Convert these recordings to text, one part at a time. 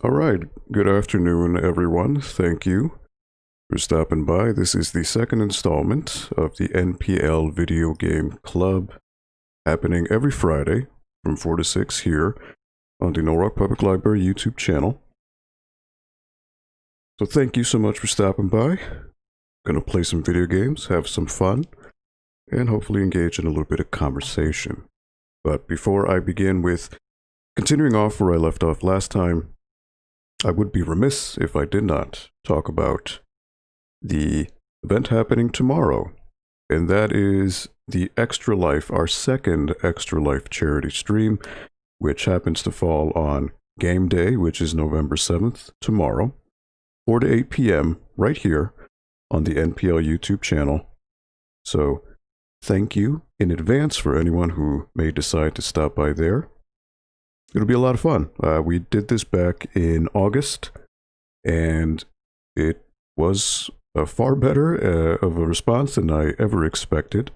All right, good afternoon, everyone. Thank you for stopping by. This is the second installment of the NPL Video Game Club, happening every Friday from 4 to 6 here on the Norwalk Public Library YouTube channel. So thank you so much for stopping by. Gonna play some video games, have some fun, and hopefully engage in a little bit of conversation. But before I begin with continuing off where I left off last time, I would be remiss if I did not talk about the event happening tomorrow, and that is the Extra Life, our second Extra Life charity stream, which happens to fall on Game Day, which is November 7th, tomorrow, 4 to 8 p.m., right here on the NPL YouTube channel. So thank you in advance for anyone who may decide to stop by there. It'll be a lot of fun. We did this back in August, and it was far better of a response than I ever expected.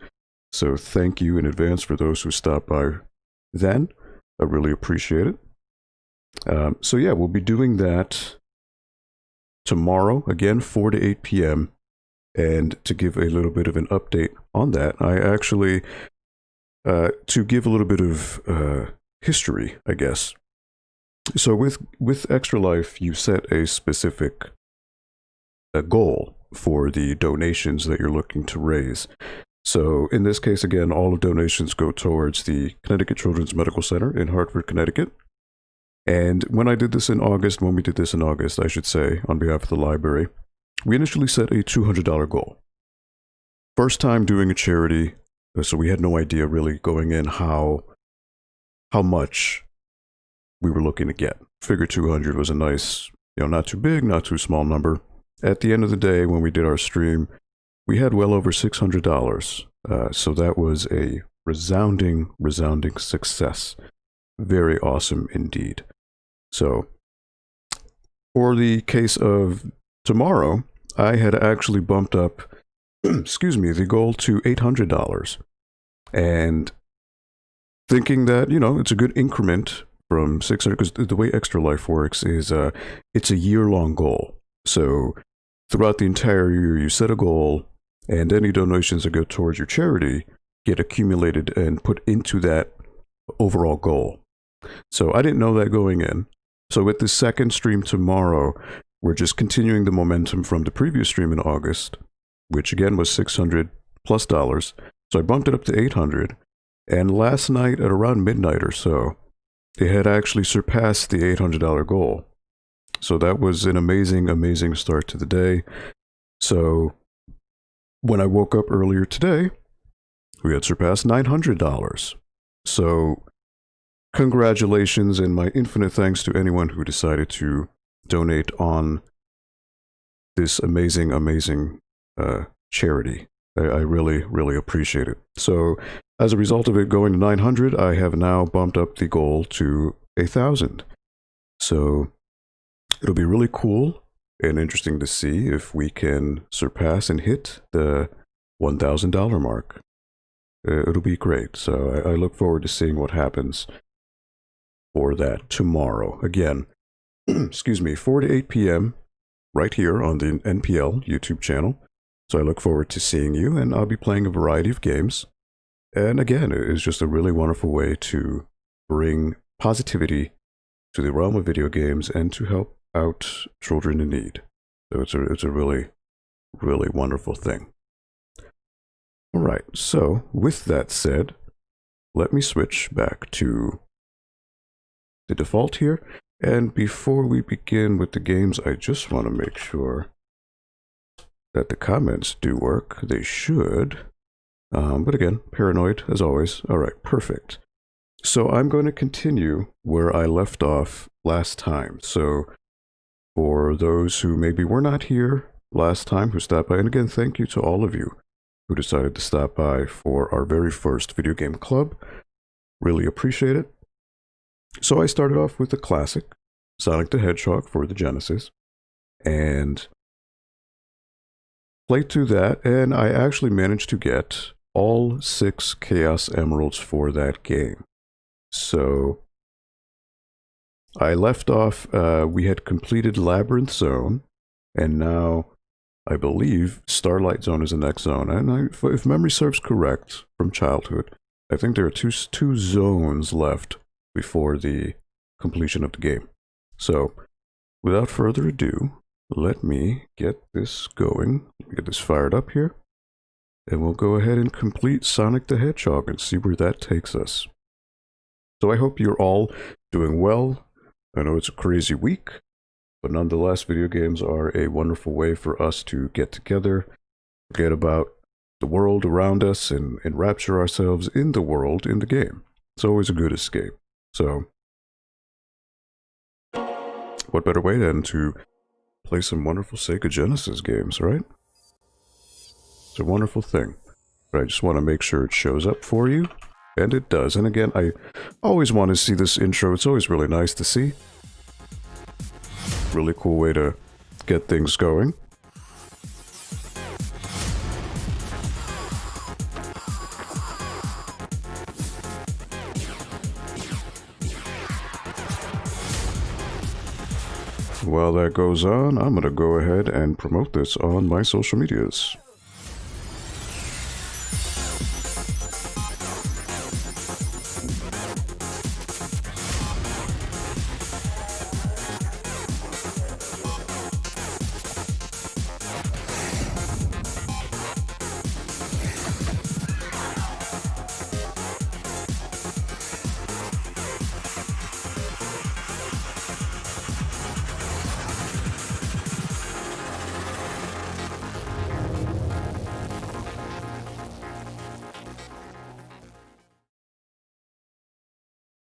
So thank you in advance for those who stopped by then. I really appreciate it. So yeah, we'll be doing that tomorrow, again, 4 to 8 p.m. And to give a little bit of an update on that, I actually, to give a little bit of history, I guess. So with Extra Life, you set a specific goal for the donations that you're looking to raise. So in this case, again, all of donations go towards the Connecticut Children's Medical Center in Hartford, Connecticut. And when we did this in August, I should say, on behalf of the library, we initially set a $200 goal. First time doing a charity, so we had no idea really going in how much we were looking to get. Figure 200 was a nice, not too big, not too small number. At the end of the day, when we did our stream, we had well over $600. So that was a resounding success. Very awesome indeed. So for the case of tomorrow, I had actually bumped up, the goal to $800. And thinking that, it's a good increment from 600, because the way Extra Life works is it's a year-long goal. So throughout the entire year, you set a goal, and any donations that go towards your charity get accumulated and put into that overall goal. So I didn't know that going in. So with the second stream tomorrow, we're just continuing the momentum from the previous stream in August, which again was $600 plus. So I bumped it up to $800. And last night at around midnight or so, it had actually surpassed the $800 goal. So that was an amazing start to the day. So when I woke up earlier today, we had surpassed $900. So congratulations and my infinite thanks to anyone who decided to donate on this amazing charity. I really appreciate it. So as a result of it going to 900, I have now bumped up the goal to 1,000. So it'll be really cool and interesting to see if we can surpass and hit the $1,000 mark. It'll be great. So I look forward to seeing what happens for that tomorrow. Again, 4 to 8 p.m. right here on the NPL YouTube channel. So I look forward to seeing you, and I'll be playing a variety of games. And again, it is just a really wonderful way to bring positivity to the realm of video games and to help out children in need. So it's a really wonderful thing. All right, so with that said, let me switch back to the default here. And before we begin with the games, I just want to make sure that the comments do work. They should. But again, paranoid as always. All right, perfect. So I'm going to continue where I left off last time. So for those who maybe were not here last time, who stopped by, and again, thank you to all of you who decided to stop by for our very first video game club. Really appreciate it. So I started off with the classic, Sonic the Hedgehog for the Genesis, and played through that, and I actually managed to get all 6 Chaos Emeralds for that game. So I left off, we had completed Labyrinth Zone, and now I believe Starlight Zone is the next zone. And if memory serves correct from childhood, I think there are two zones left before the completion of the game. So, without further ado, let me get this going, get this fired up here, and we'll go ahead and complete Sonic the Hedgehog and see where that takes us. So I hope you're all doing well. I know it's a crazy week, but nonetheless, video games are a wonderful way for us to get together, forget about the world around us, and enrapture ourselves in the world in the game. It's always a good escape. So, what better way then to play some wonderful Sega Genesis games, right? It's a wonderful thing. But I just want to make sure it shows up for you. And it does. And again, I always want to see this intro. It's always really nice to see. Really cool way to get things going. While that goes on, I'm going to go ahead and promote this on my social medias.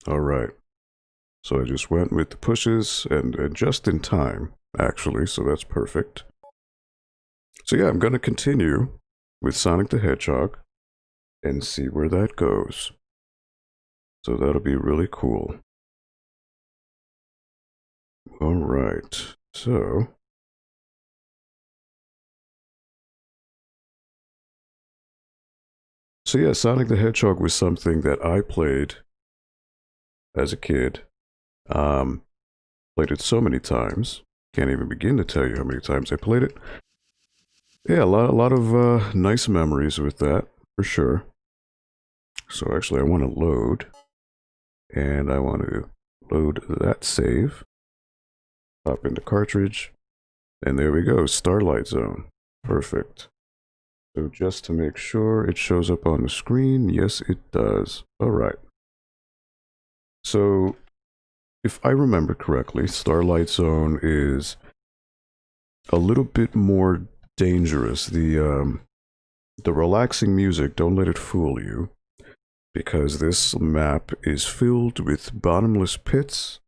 Alright, so I just went with the pushes, and just in time, actually, so that's perfect. So yeah, I'm going to continue with Sonic the Hedgehog, and see where that goes. So that'll be really cool. Alright, so... So yeah, Sonic the Hedgehog was something that I played as a kid. Played it so many times. Can't even begin to tell you how many times I played it. Yeah, a lot of nice memories with that, for sure. So actually I want to load. And I want to load that save. Pop into cartridge. And there we go, Starlight Zone. Perfect. So just to make sure it shows up on the screen, yes it does. Alright. So, if I remember correctly, Starlight Zone is a little bit more dangerous. The relaxing music, don't let it fool you, because this map is filled with bottomless pits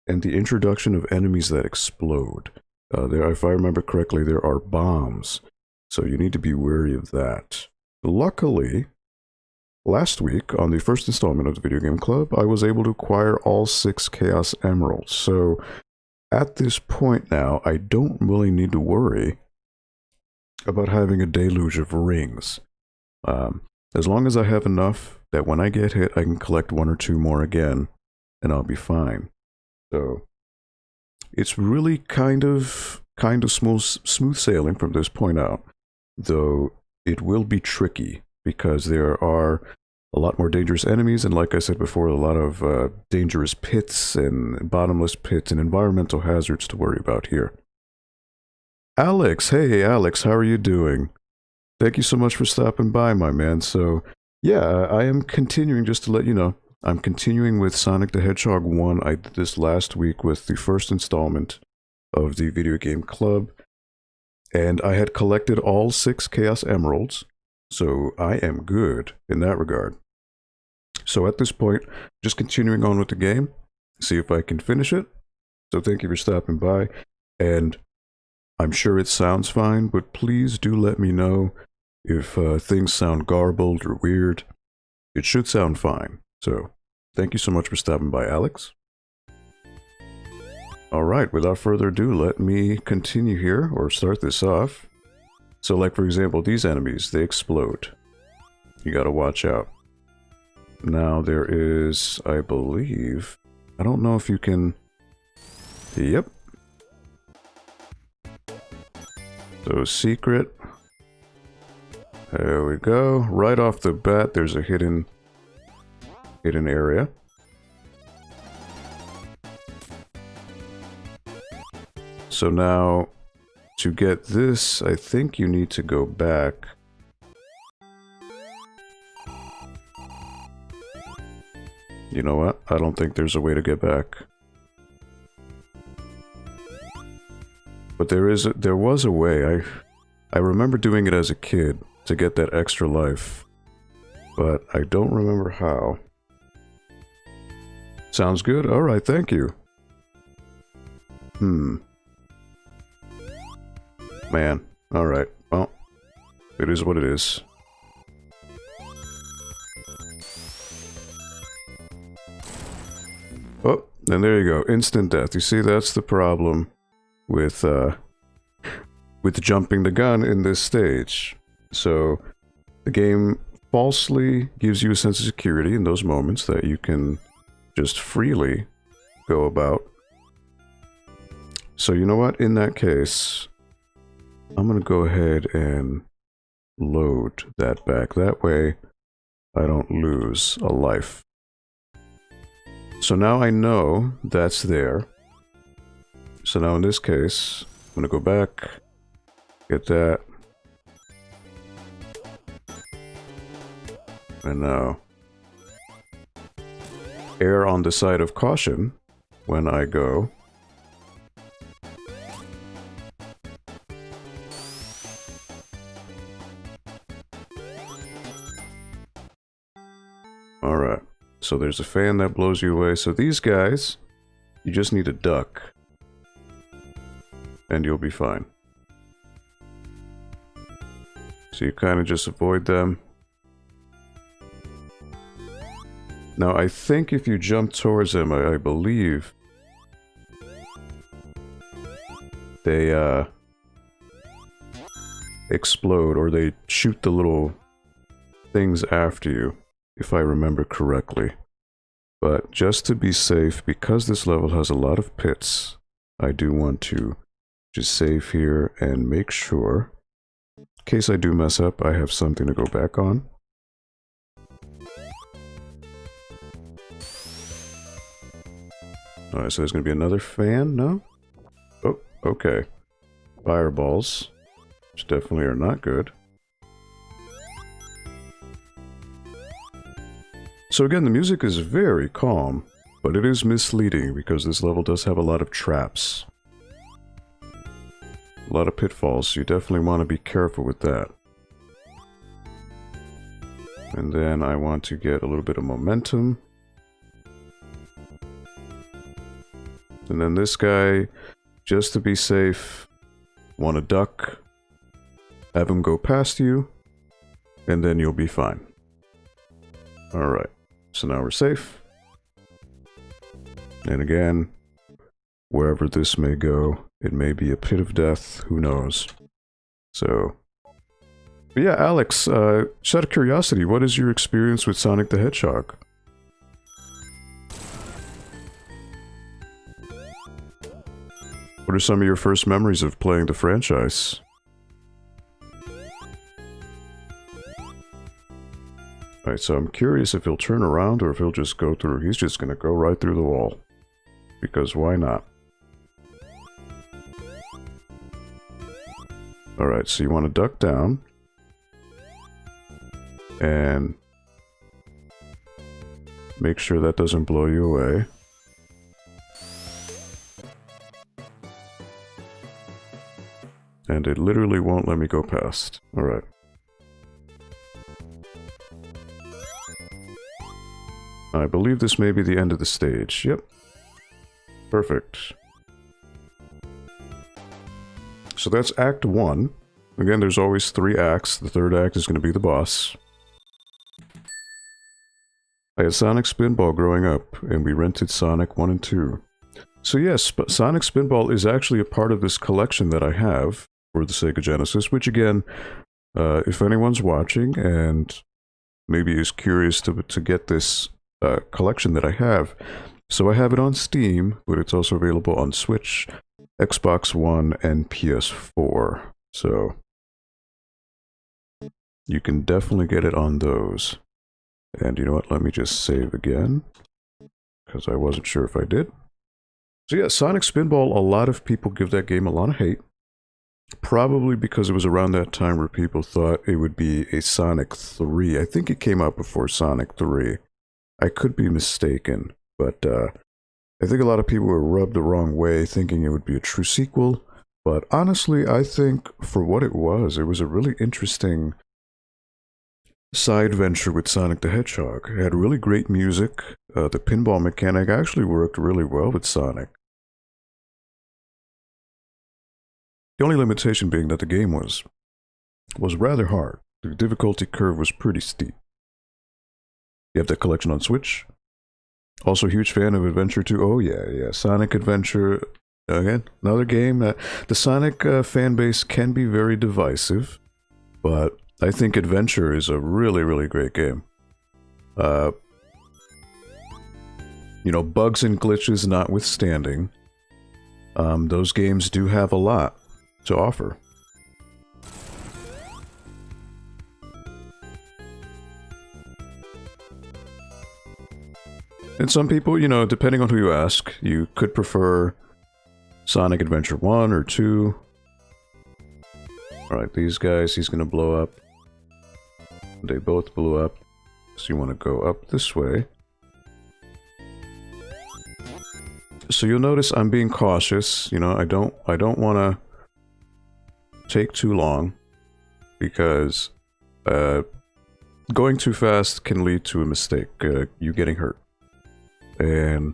and the introduction of enemies that explode. If I remember correctly, there are bombs, so you need to be wary of that. Luckily, last week, on the first installment of the Video Game Club, I was able to acquire all 6 Chaos Emeralds. So, at this point now, I don't really need to worry about having a deluge of rings. As long as I have enough that when I get hit, I can collect 1 or 2 more again, and I'll be fine. So, it's really kind of smooth sailing from this point out, though it will be tricky, because there are a lot more dangerous enemies, and like I said before, a lot of dangerous pits and bottomless pits and environmental hazards to worry about here. Alex, hey Alex, how are you doing? Thank you so much for stopping by, my man. So, yeah, I am continuing, just to let you know, I'm continuing with Sonic the Hedgehog 1. I did this last week with the first installment of the Video Game Club, and I had collected all 6 Chaos Emeralds. So I am good in that regard. So at this point, just continuing on with the game, see if I can finish it. So thank you for stopping by, and I'm sure it sounds fine, but please do let me know if things sound garbled or weird. It should sound fine. So thank you so much for stopping by, Alex. Alright, without further ado, let me continue here, or start this off. So like, for example, these enemies, they explode. You gotta watch out. Now there is, I believe, I don't know if you can Yep. So secret. There we go. Right off the bat, there's a hidden area. So now, to get this, I think you need to go back. You know what? I don't think there's a way to get back. But there was a way. I remember doing it as a kid to get that extra life. But I don't remember how. Sounds good? Alright, thank you. Man. Alright. Well, it is what it is. Oh, and there you go. Instant death. You see, that's the problem with jumping the gun in this stage. So, the game falsely gives you a sense of security in those moments that you can just freely go about. So, you know what? In that case, I'm going to go ahead and load that back. That way, I don't lose a life. So now I know that's there. So now in this case, I'm going to go back, get that. And now, err on the side of caution when I go. Alright, so there's a fan that blows you away. So these guys, you just need to duck. And you'll be fine. So you kind of just avoid them. Now, I think if you jump towards them, I believe they explode, or they shoot the little things after you, if I remember correctly. But just to be safe, because this level has a lot of pits, I do want to just save here and make sure, in case I do mess up, I have something to go back on. Alright, so there's going to be another fan, no? Oh, okay. Fireballs, which definitely are not good. So again, the music is very calm, but it is misleading because this level does have a lot of traps. A lot of pitfalls, so you definitely want to be careful with that. And then I want to get a little bit of momentum. And then this guy, just to be safe, want to duck, have him go past you, and then you'll be fine. Alright, so now we're safe. And again, wherever this may go, it may be a pit of death, who knows. So, but yeah, Alex, just out of curiosity, what is your experience with Sonic the Hedgehog? What are some of your first memories of playing the franchise? Alright, so I'm curious if he'll turn around or if he'll just go through. He's just gonna go right through the wall. Because why not? Alright, so you want to duck down. And make sure that doesn't blow you away. And it literally won't let me go past. Alright. I believe this may be the end of the stage. Yep. Perfect. So that's Act 1. Again, there's always 3 acts. The third act is going to be the boss. I had Sonic Spinball growing up, and we rented Sonic 1 and 2. So yes, but Sonic Spinball is actually a part of this collection that I have for the Sega Genesis, which again, if anyone's watching and maybe is curious to get this collection that I have, So I have it on Steam, but it's also available on Switch, Xbox One, and PS4. So you can definitely get it on those. And you know what? Let me just save again, because I wasn't sure if I did. So yeah, Sonic Spinball, a lot of people give that game a lot of hate. Probably because it was around that time where people thought it would be a Sonic 3. I think it came out before Sonic 3. I could be mistaken, but I think a lot of people were rubbed the wrong way, thinking it would be a true sequel. But honestly, I think for what it was a really interesting side venture with Sonic the Hedgehog. It had really great music. The pinball mechanic actually worked really well with Sonic. The only limitation being that the game was rather hard. The difficulty curve was pretty steep. You have that collection on Switch. Also a huge fan of Adventure 2. Oh yeah, Sonic Adventure. Again, another game that the Sonic fan base can be very divisive, but I think Adventure is a really, really great game. You know, bugs and glitches notwithstanding, those games do have a lot to offer. And some people, you know, depending on who you ask, you could prefer Sonic Adventure 1 or 2. Alright, these guys, he's gonna blow up. They both blew up. So you want to go up this way. So you'll notice I'm being cautious. You know, I don't want to take too long, because going too fast can lead to a mistake, you getting hurt. And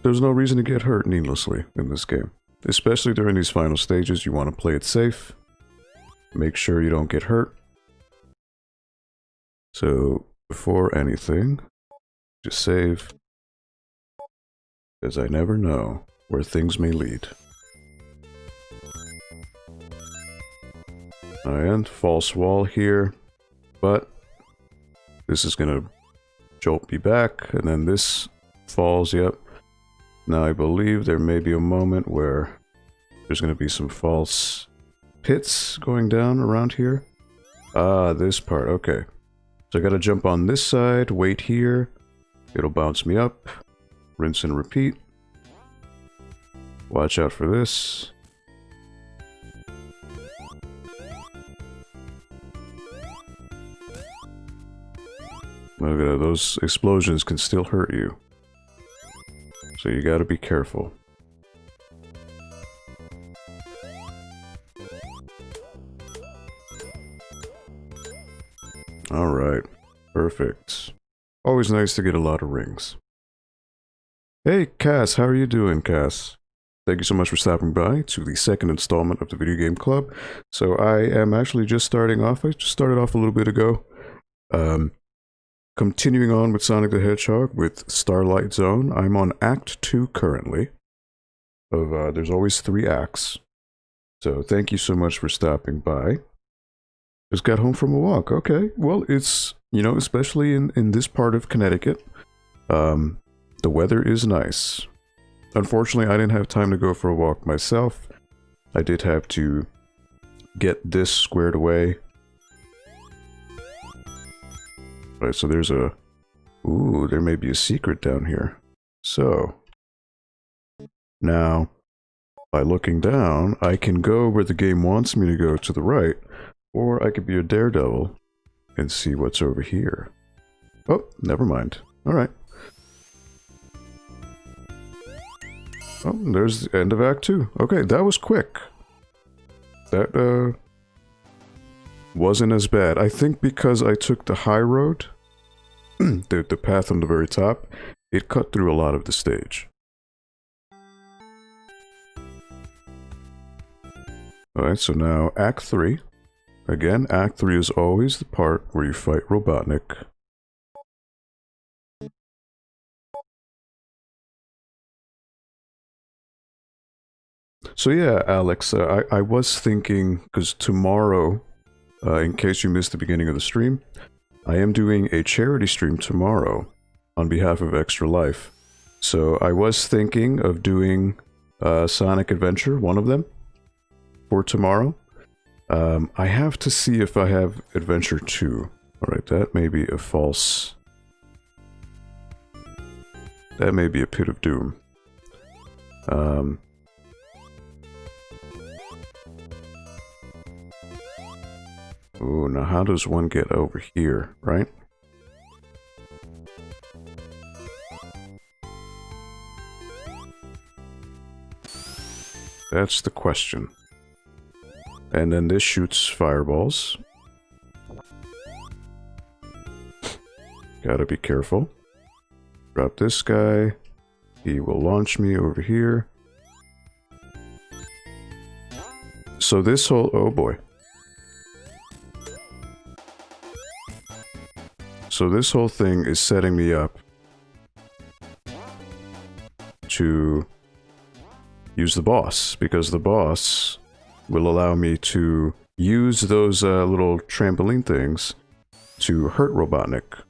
there's no reason to get hurt needlessly in this game. Especially during these final stages, you want to play it safe. Make sure you don't get hurt. So, before anything, just save, because I never know where things may lead. And false wall here, but this is gonna jolt me back, and then this falls, yep. Now I believe there may be a moment where there's gonna be some false pits going down around here. Ah, this part, okay. So I gotta jump on this side, wait here, it'll bounce me up, rinse and repeat. Watch out for this. Look at that, those explosions can still hurt you. So you gotta be careful. Alright, perfect. Always nice to get a lot of rings. Hey Cass, how are you doing, Cass? Thank you so much for stopping by to the second installment of the Video Game Club. So I am actually just starting off. I just started off a little bit ago. Continuing on with Sonic the Hedgehog with Starlight Zone. I'm on Act 2 currently. There's always 3 acts. So thank you so much for stopping by. Just got home from a walk. Okay, well, it's, you know, especially in this part of Connecticut, the weather is nice. Unfortunately, I didn't have time to go for a walk myself. I did have to get this squared away. Right, so there's a... Ooh, there may be a secret down here. So, now, by looking down, I can go where the game wants me to go to the right, or I could be a daredevil and see what's over here. Oh, never mind. Alright. Oh, there's the end of Act 2. Okay, that was quick. That, wasn't as bad. I think because I took the high road, the path on the very top, it cut through a lot of the stage. Alright, so now Act 3. Again, Act 3 is always the part where you fight Robotnik. So yeah, Alex, I was thinking, because tomorrow, in case you missed the beginning of the stream, I am doing a charity stream tomorrow on behalf of Extra Life. So I was thinking of doing Sonic Adventure, one of them, for tomorrow. I have to see if I have Adventure 2. Alright, that may be a false... That may be a Pit of Doom. Ooh, now how does one get over here, right? That's the question. And then this shoots fireballs. Gotta be careful. Drop this guy. He will launch me over here. So this whole... Oh boy. So this whole thing is setting me up to use the boss, because the boss will allow me to use those little trampoline things to hurt Robotnik.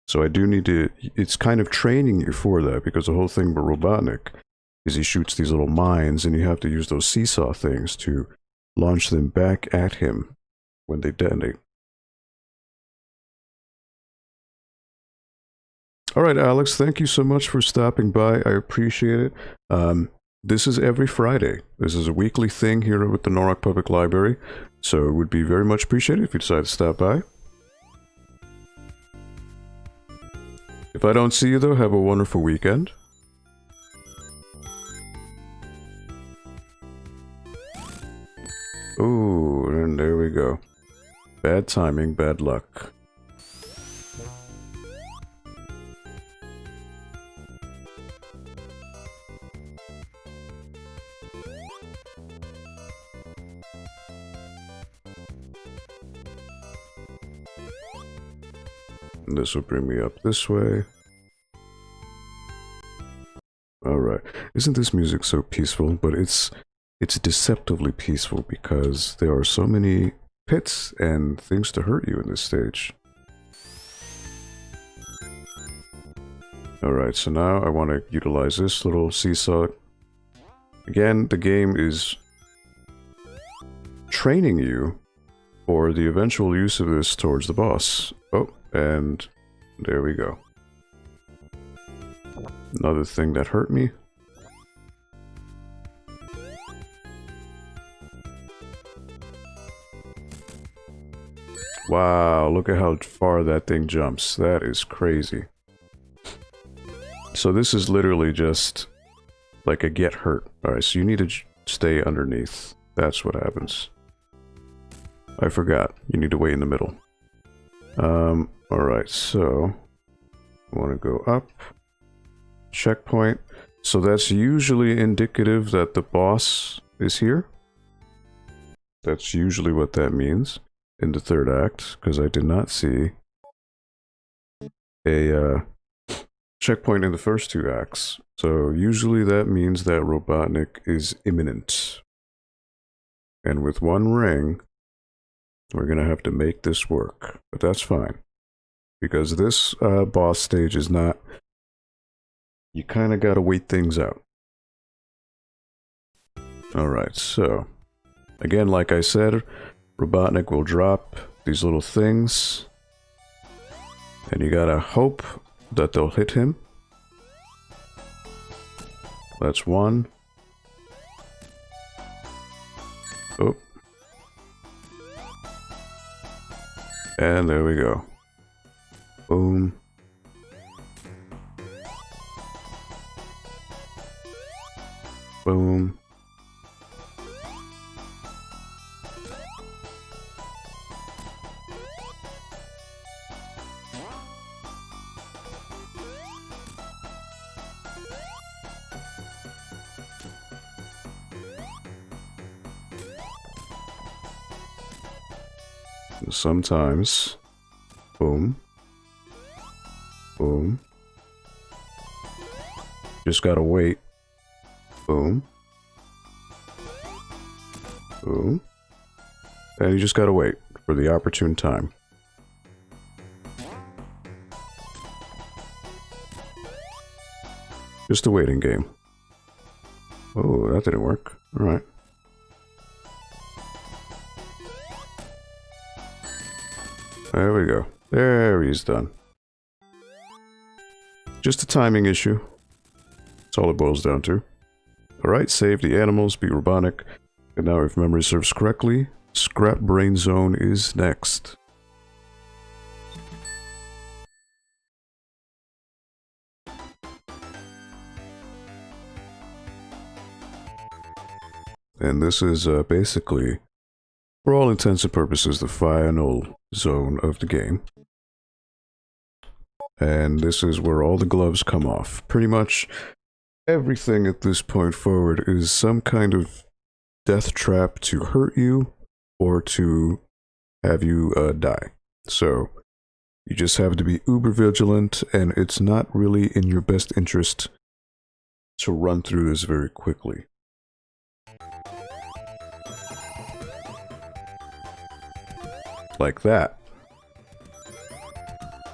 So I do need to... It's kind of training you for that, because the whole thing about Robotnik is he shoots these little mines, and you have to use those seesaw things to launch them back at him when they detonate. Alright, Alex, thank you so much for stopping by. I appreciate it. This is every Friday. This is a weekly thing here at the Norwalk Public Library, so it would be very much appreciated if you decide to stop by. If I don't see you, though, have a wonderful weekend. Ooh, and there we go. Bad timing, bad luck. And this will bring me up this way. Alright. Isn't this music so peaceful? But it's deceptively peaceful because there are so many pits and things to hurt you in this stage. Alright, so now I want to utilize this little seesaw. Again, the game is training you for the eventual use of this towards the boss. Oh, and there we go. Another thing that hurt me. Wow, look at how far that thing jumps. That is crazy. So this is literally just like a get hurt. Alright, so you need to stay underneath. That's what happens. I forgot. You need to wait in the middle. Alright, so I want to go up. Checkpoint. So that's usually indicative that the boss is here. That's usually what that means in the third act, because I did not see a checkpoint in the first two acts. So usually that means that Robotnik is imminent. And with one ring, we're gonna have to make this work. But that's fine. Because this boss stage is not... You kind of gotta wait things out. Alright, so... Again, like I said, Robotnik will drop these little things. And you gotta hope that they'll hit him. That's one. Oh. And there we go. Boom. Boom. Sometimes, boom, boom, just gotta wait, boom, boom, and you just gotta wait, for the opportune time. Just a waiting game. Oh, that didn't work. Alright. There we go. There, he's done. Just a timing issue. That's all it boils down to. Alright, save the animals, be robotic. And now if memory serves correctly, Scrap Brain Zone is next. And this is basically, for all intents and purposes, the final zone of the game. And this is where all the gloves come off. Pretty much everything at this point forward is some kind of death trap to hurt you or to have you die. So you just have to be uber vigilant, and it's not really in your best interest to run through this very quickly. Like that.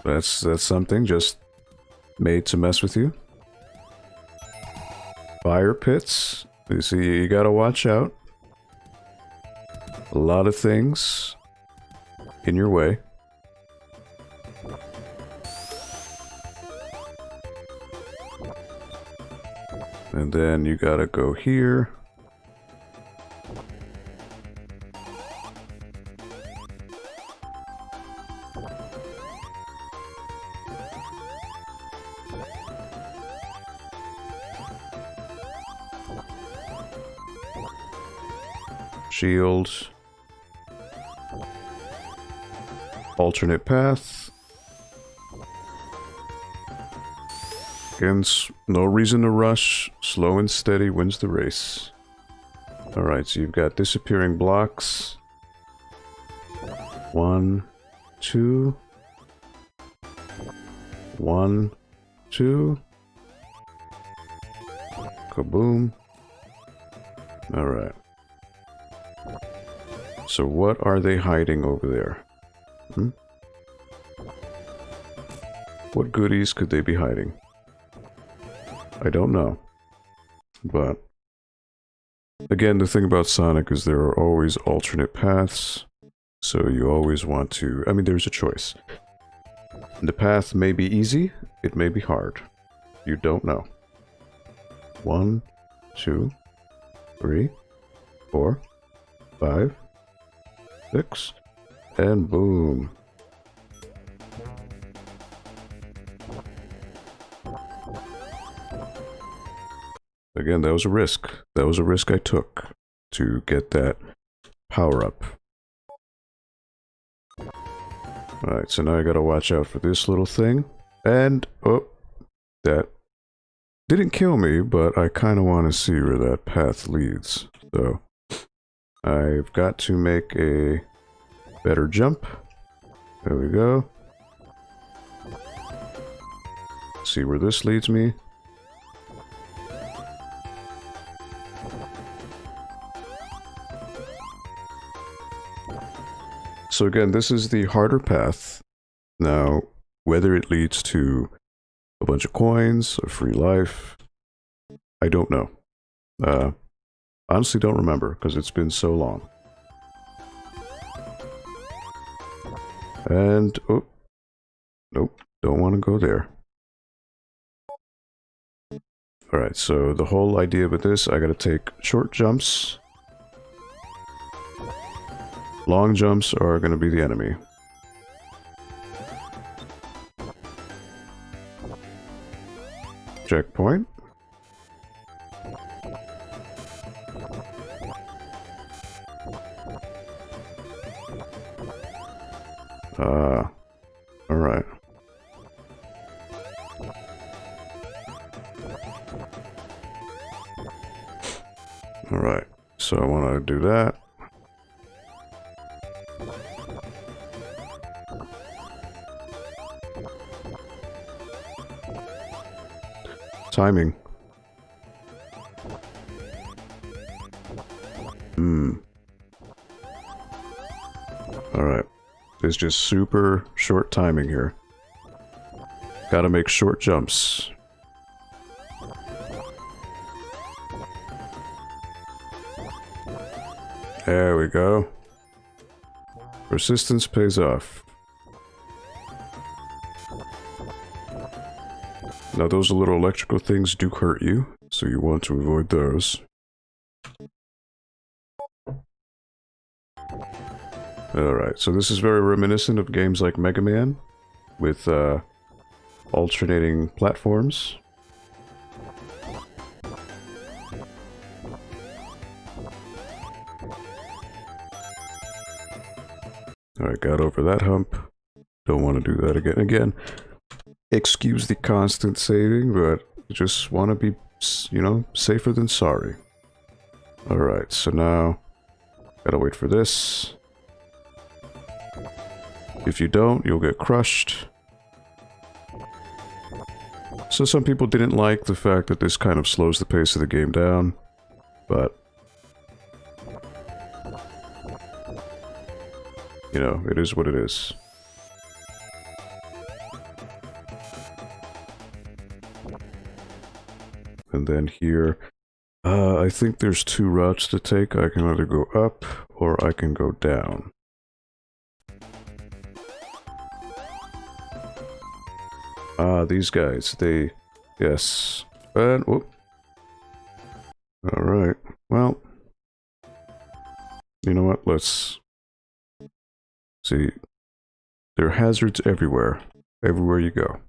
That's something just made to mess with you. Fire pits. You see, you gotta watch out. A lot of things in your way. And then you gotta go here. Shield. Alternate path. Again, no reason to rush. Slow and steady wins the race. Alright, so you've got disappearing blocks. 1, 2. 1, 2. Kaboom. Alright. So what are they hiding over there? What goodies could they be hiding? I don't know. But again, the thing about Sonic is there are always alternate paths. So you always want to... I mean, there's a choice. The path may be easy, it may be hard. You don't know. 1, 2, 3, 4, 5, 6, and boom. Again, that was a risk. That was a risk I took to get that power up. Alright, so now I gotta watch out for this little thing. And, oh, that didn't kill me, but I kind of want to see where that path leads. So, I've got to make a better jump. There we go. See where this leads me. So again, this is the harder path. Now, whether it leads to a bunch of coins, a free life, I don't know. Honestly don't remember, because it's been so long. And, oh, nope, don't want to go there. Alright, so the whole idea with this, I gotta take short jumps. Long jumps are gonna be the enemy. Checkpoint. Alright. Alright, so I want to do that. Timing. Alright. There's just super short timing here. Gotta make short jumps. There we go. Persistence pays off. Now those little electrical things do hurt you, so you want to avoid those. Alright, so this is very reminiscent of games like Mega Man, with alternating platforms. Alright, got over that hump. Don't want to do that again. Excuse the constant saving, but just want to be, you know, safer than sorry. Alright, so now, gotta wait for this. If you don't, you'll get crushed. So some people didn't like the fact that this kind of slows the pace of the game down, but you know, it is what it is. And then here, I think there's two routes to take. I can either go up or I can go down. These guys, yes. And, whoop. Alright, well. You know what, let's see. There are hazards everywhere you go.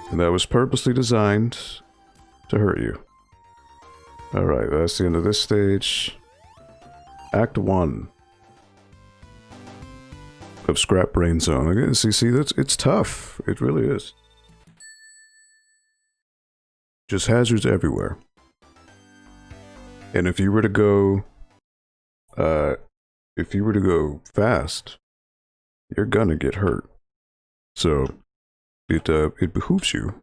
And that was purposely designed to hurt you. Alright, that's the end of this stage. Act 1 of Scrap Brain Zone. Again, see, it's tough. It really is. Just hazards everywhere. And if you were to go, fast, you're gonna get hurt. So it behooves you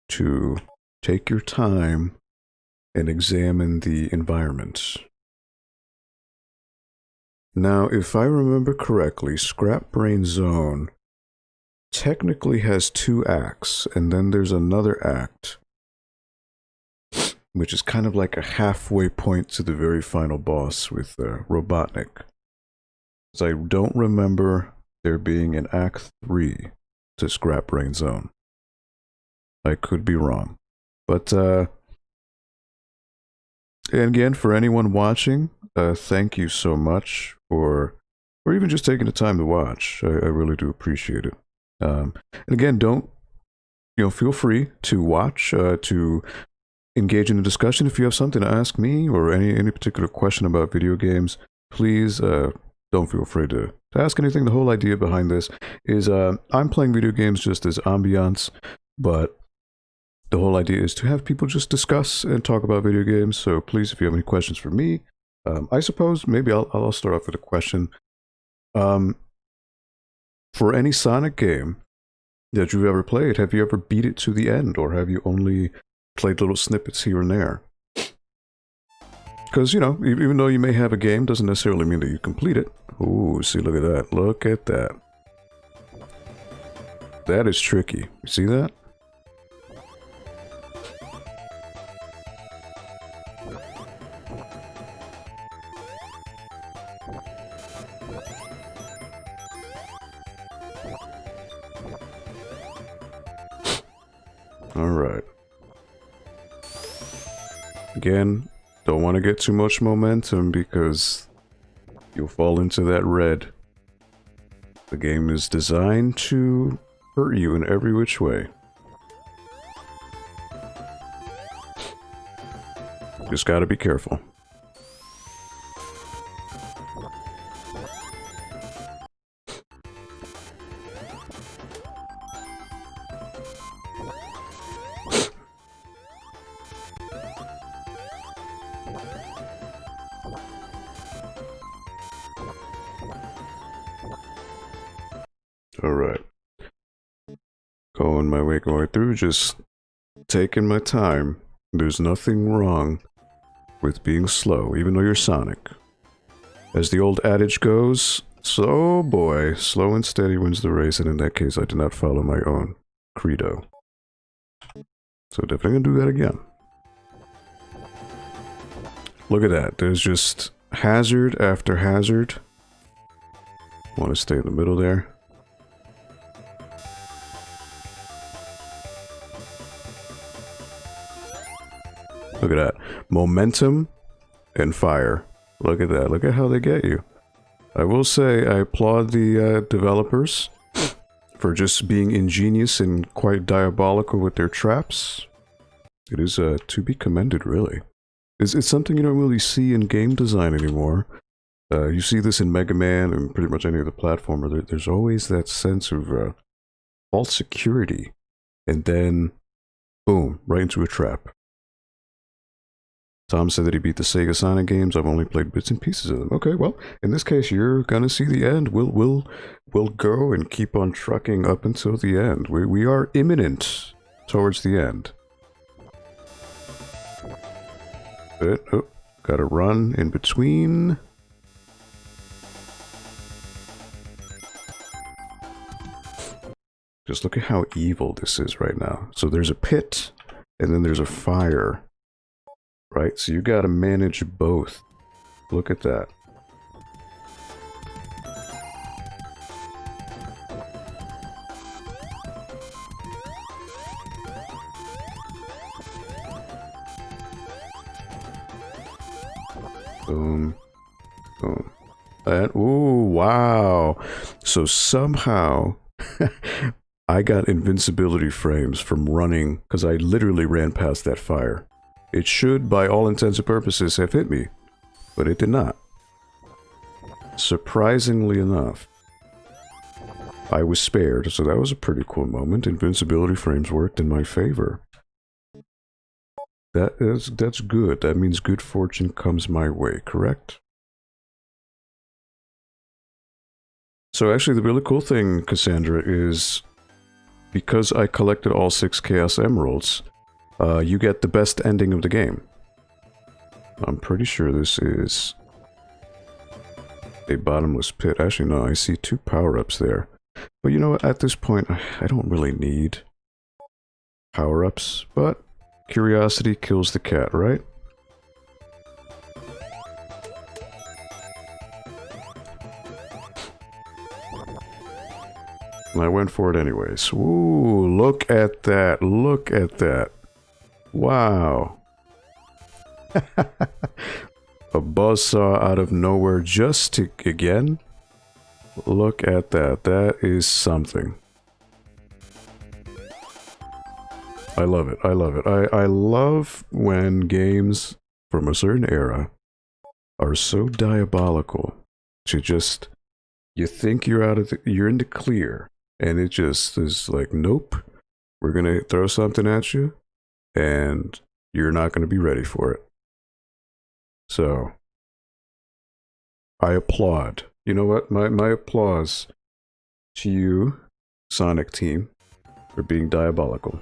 to take your time and examine the environment. Now, if I remember correctly, Scrap Brain Zone technically has 2 acts, and then there's another act, which is kind of like a halfway point to the very final boss with Robotnik. So I don't remember there being an Act 3 to Scrap Brain Zone. I could be wrong. But, and again, for anyone watching, thank you so much for even just taking the time to watch. I really do appreciate it. And again, feel free to watch, to engage in a discussion. If you have something to ask me or any particular question about video games, please don't feel afraid to ask anything. The whole idea behind this is I'm playing video games just as ambiance, but the whole idea is to have people just discuss and talk about video games. So please, if you have any questions for me, I suppose maybe I'll start off with a question. For any Sonic game that you've ever played, have you ever beat it to the end, or have you only played little snippets here and there? Because, you know, even though you may have a game, doesn't necessarily mean that you complete it. Ooh, see, look at that. Look at that. That is tricky. You see that? Alright. Again, don't want to get too much momentum because you'll fall into that red. The game is designed to hurt you in every which way. Just gotta be careful. Alright. Going through, just taking my time There's nothing wrong with being slow, even though you're Sonic. As the old adage goes, so boy, slow and steady wins the race, and in that case I did not follow my own credo. So definitely gonna do that again. Look at that, there's just hazard after hazard. Want to stay in the middle there. Look at that. Momentum and fire. Look at that. Look at how they get you. I will say I applaud the developers for just being ingenious and quite diabolical with their traps. It is to be commended, really. It's something you don't really see in game design anymore. You see this in Mega Man and pretty much any other platformer. There's always that sense of false security. And then, boom, right into a trap. Tom said that he beat the Sega Sonic games. I've only played bits and pieces of them. Okay, well, in this case, you're gonna see the end. We'll go and keep on trucking up until the end. We are imminent towards the end. But, oh, gotta run in between. Just look at how evil this is right now. So there's a pit, and then there's a fire. Right, so you gotta manage both. Look at that. Boom. Boom. And, ooh, wow. So somehow I got invincibility frames from running, because I literally ran past that fire. It should, by all intents and purposes, have hit me, but it did not. Surprisingly enough, I was spared, so that was a pretty cool moment. Invincibility frames worked in my favor. That's good. That means good fortune comes my way, correct? So actually, the really cool thing, Cassandra, is because I collected all 6 Chaos Emeralds, you get the best ending of the game. I'm pretty sure this is a bottomless pit. Actually, no, I see 2 power-ups there. But you know what, at this point, I don't really need power-ups, but curiosity kills the cat, right? And I went for it anyways. Ooh, look at that, look at that. Wow. A buzzsaw out of nowhere just to, again? Look at that. That is something. I love it. I love it. I love when games from a certain era are so diabolical to just, you think you're out of you're in the clear, and it just is like, nope, we're gonna throw something at you, and you're not going to be ready for it. So, I applaud. You know what? My applause to you, Sonic team, for being diabolical.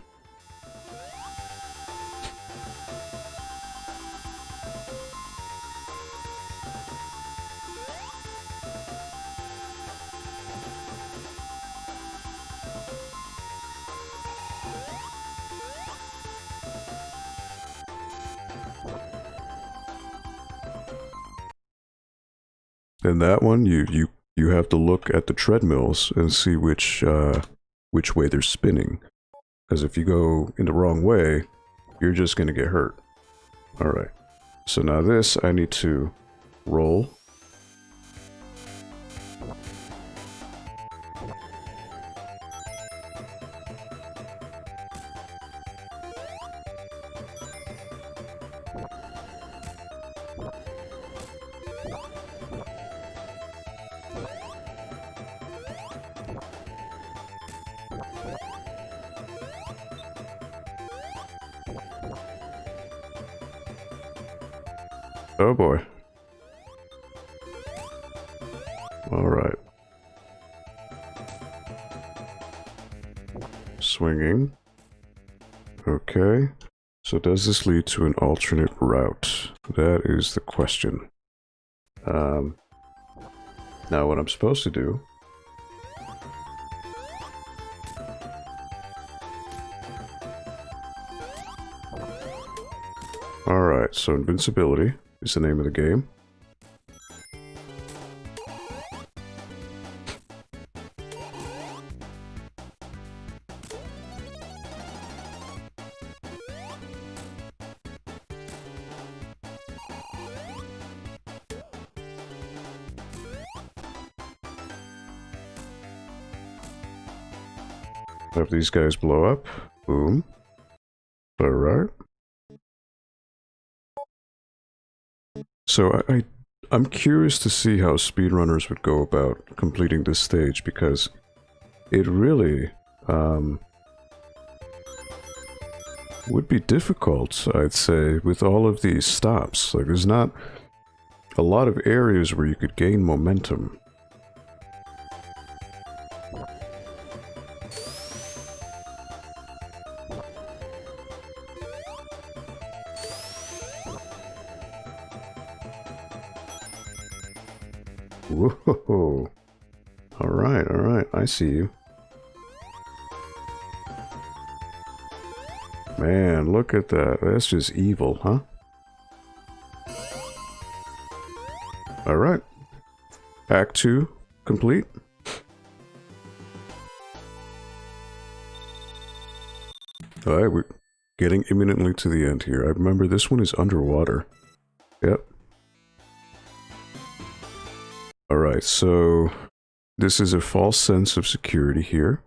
In that one, you have to look at the treadmills and see which way they're spinning. Because if you go in the wrong way, you're just going to get hurt. Alright. So now this, I need to roll. Oh boy. Alright. Swinging. Okay. So does this lead to an alternate route? That is the question. Now what I'm supposed to do... Alright, so invincibility is the name of the game. Have these guys blow up. Boom. Alright. So I'm curious to see how speedrunners would go about completing this stage, because it really would be difficult, I'd say, with all of these stops. Like, there's not a lot of areas where you could gain momentum. Whoa. Alright, I see you. Man, look at that. That's just evil, huh? Alright. Act 2 complete. Alright, we're getting imminently to the end here. I remember this one is underwater. Yep. Alright, so this is a false sense of security here,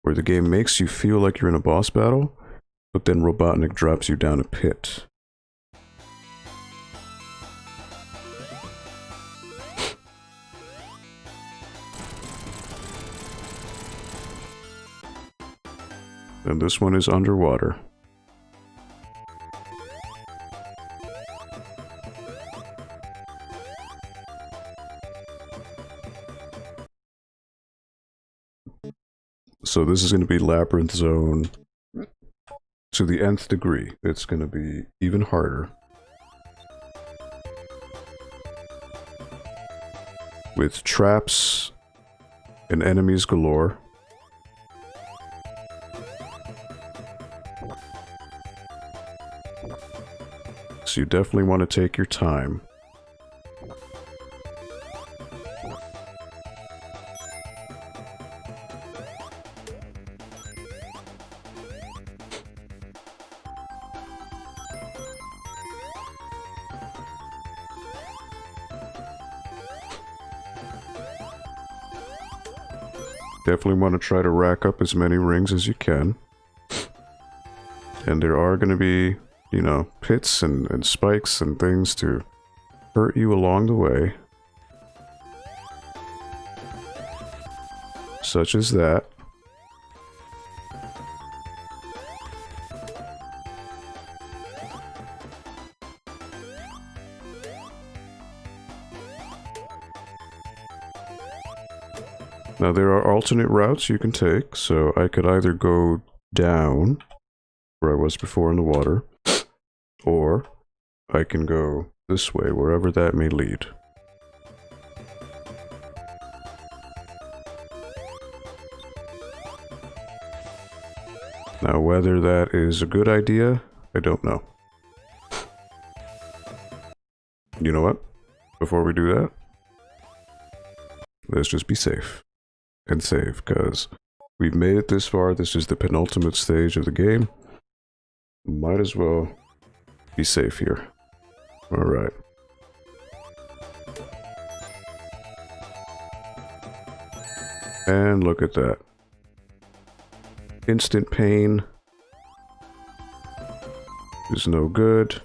where the game makes you feel like you're in a boss battle, but then Robotnik drops you down a pit. And this one is underwater. So this is going to be Labyrinth Zone to the nth degree. It's going to be even harder. With traps and enemies galore. So you definitely want to take your time. Definitely want to try to rack up as many rings as you can. And there are going to be, you know, pits and spikes and things to hurt you along the way. Such as that. Now there are alternate routes you can take, so I could either go down, where I was before in the water, or I can go this way, wherever that may lead. Now whether that is a good idea, I don't know. You know what? Before we do that, let's just be safe. And save, because we've made it this far. This is the penultimate stage of the game. Might as well be safe here. Alright. And look at that. Instant pain is no good.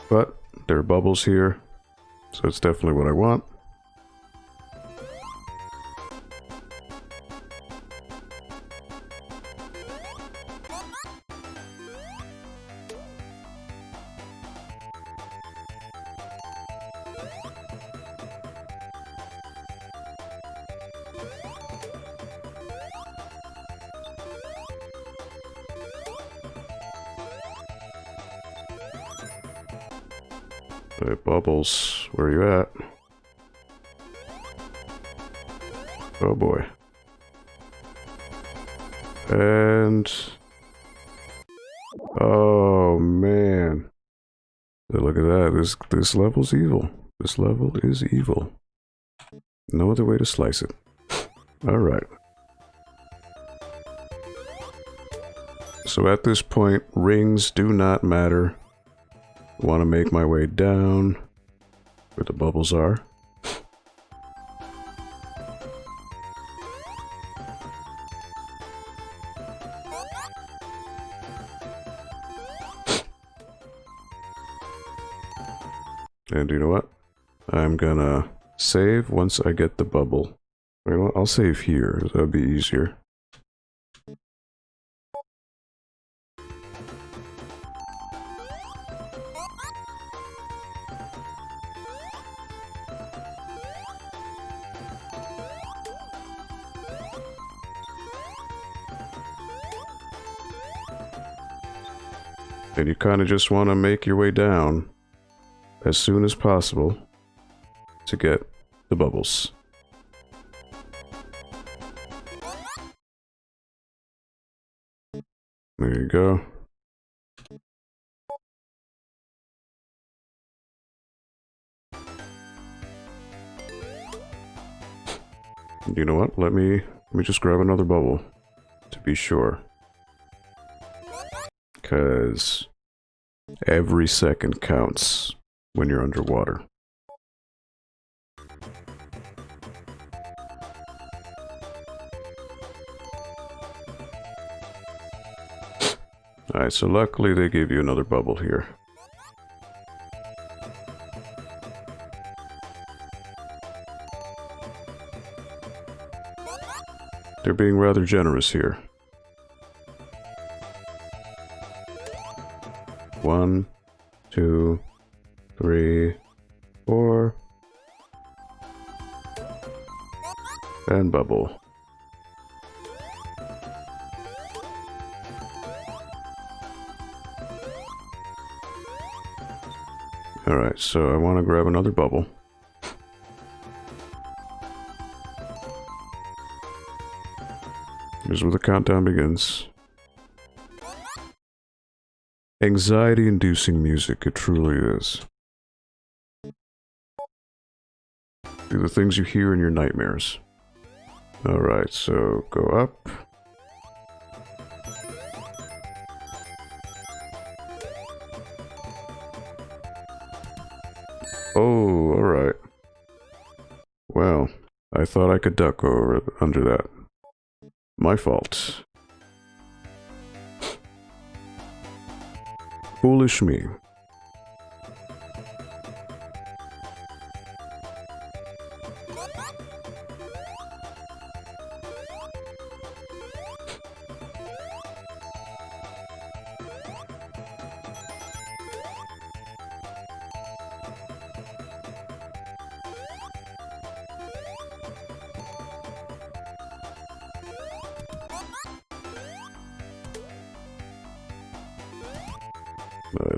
But there are bubbles here, so it's definitely what I want. Hey, Bubbles, where you at? Oh boy. And... oh man. Look at that, this level's evil. This level is evil. No other way to slice it. Alright. So at this point, rings do not matter. I want to make my way down where the bubbles are. And you know what? I'm gonna save once I get the bubble. You know what? I'll save here, that'll be easier. And you kind of just want to make your way down as soon as possible to get the bubbles. There you go. You know what? Let me just grab another bubble to be sure. 'Cause every second counts when you're underwater. Alright, so luckily they gave you another bubble here. They're being rather generous here. 1, 2, 3, 4, and bubble. Alright, so I want to grab another bubble. Here's where the countdown begins. Anxiety-inducing music, it truly is. Do the things you hear in your nightmares. Alright, so go up. Oh, alright. Well, I thought I could duck over under that. My fault. Foolish me.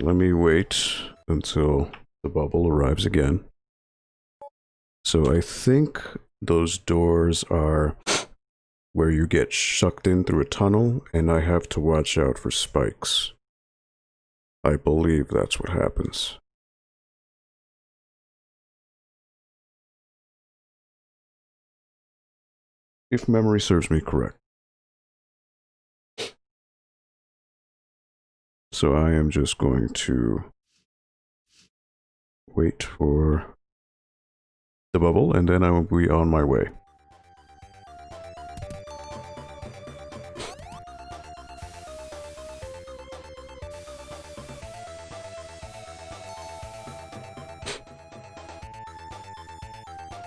Let me wait until the bubble arrives again. So I think those doors are where you get sucked in through a tunnel, and I have to watch out for spikes. I believe that's what happens. If memory serves me correct. So I am just going to wait for the bubble, and then I will be on my way.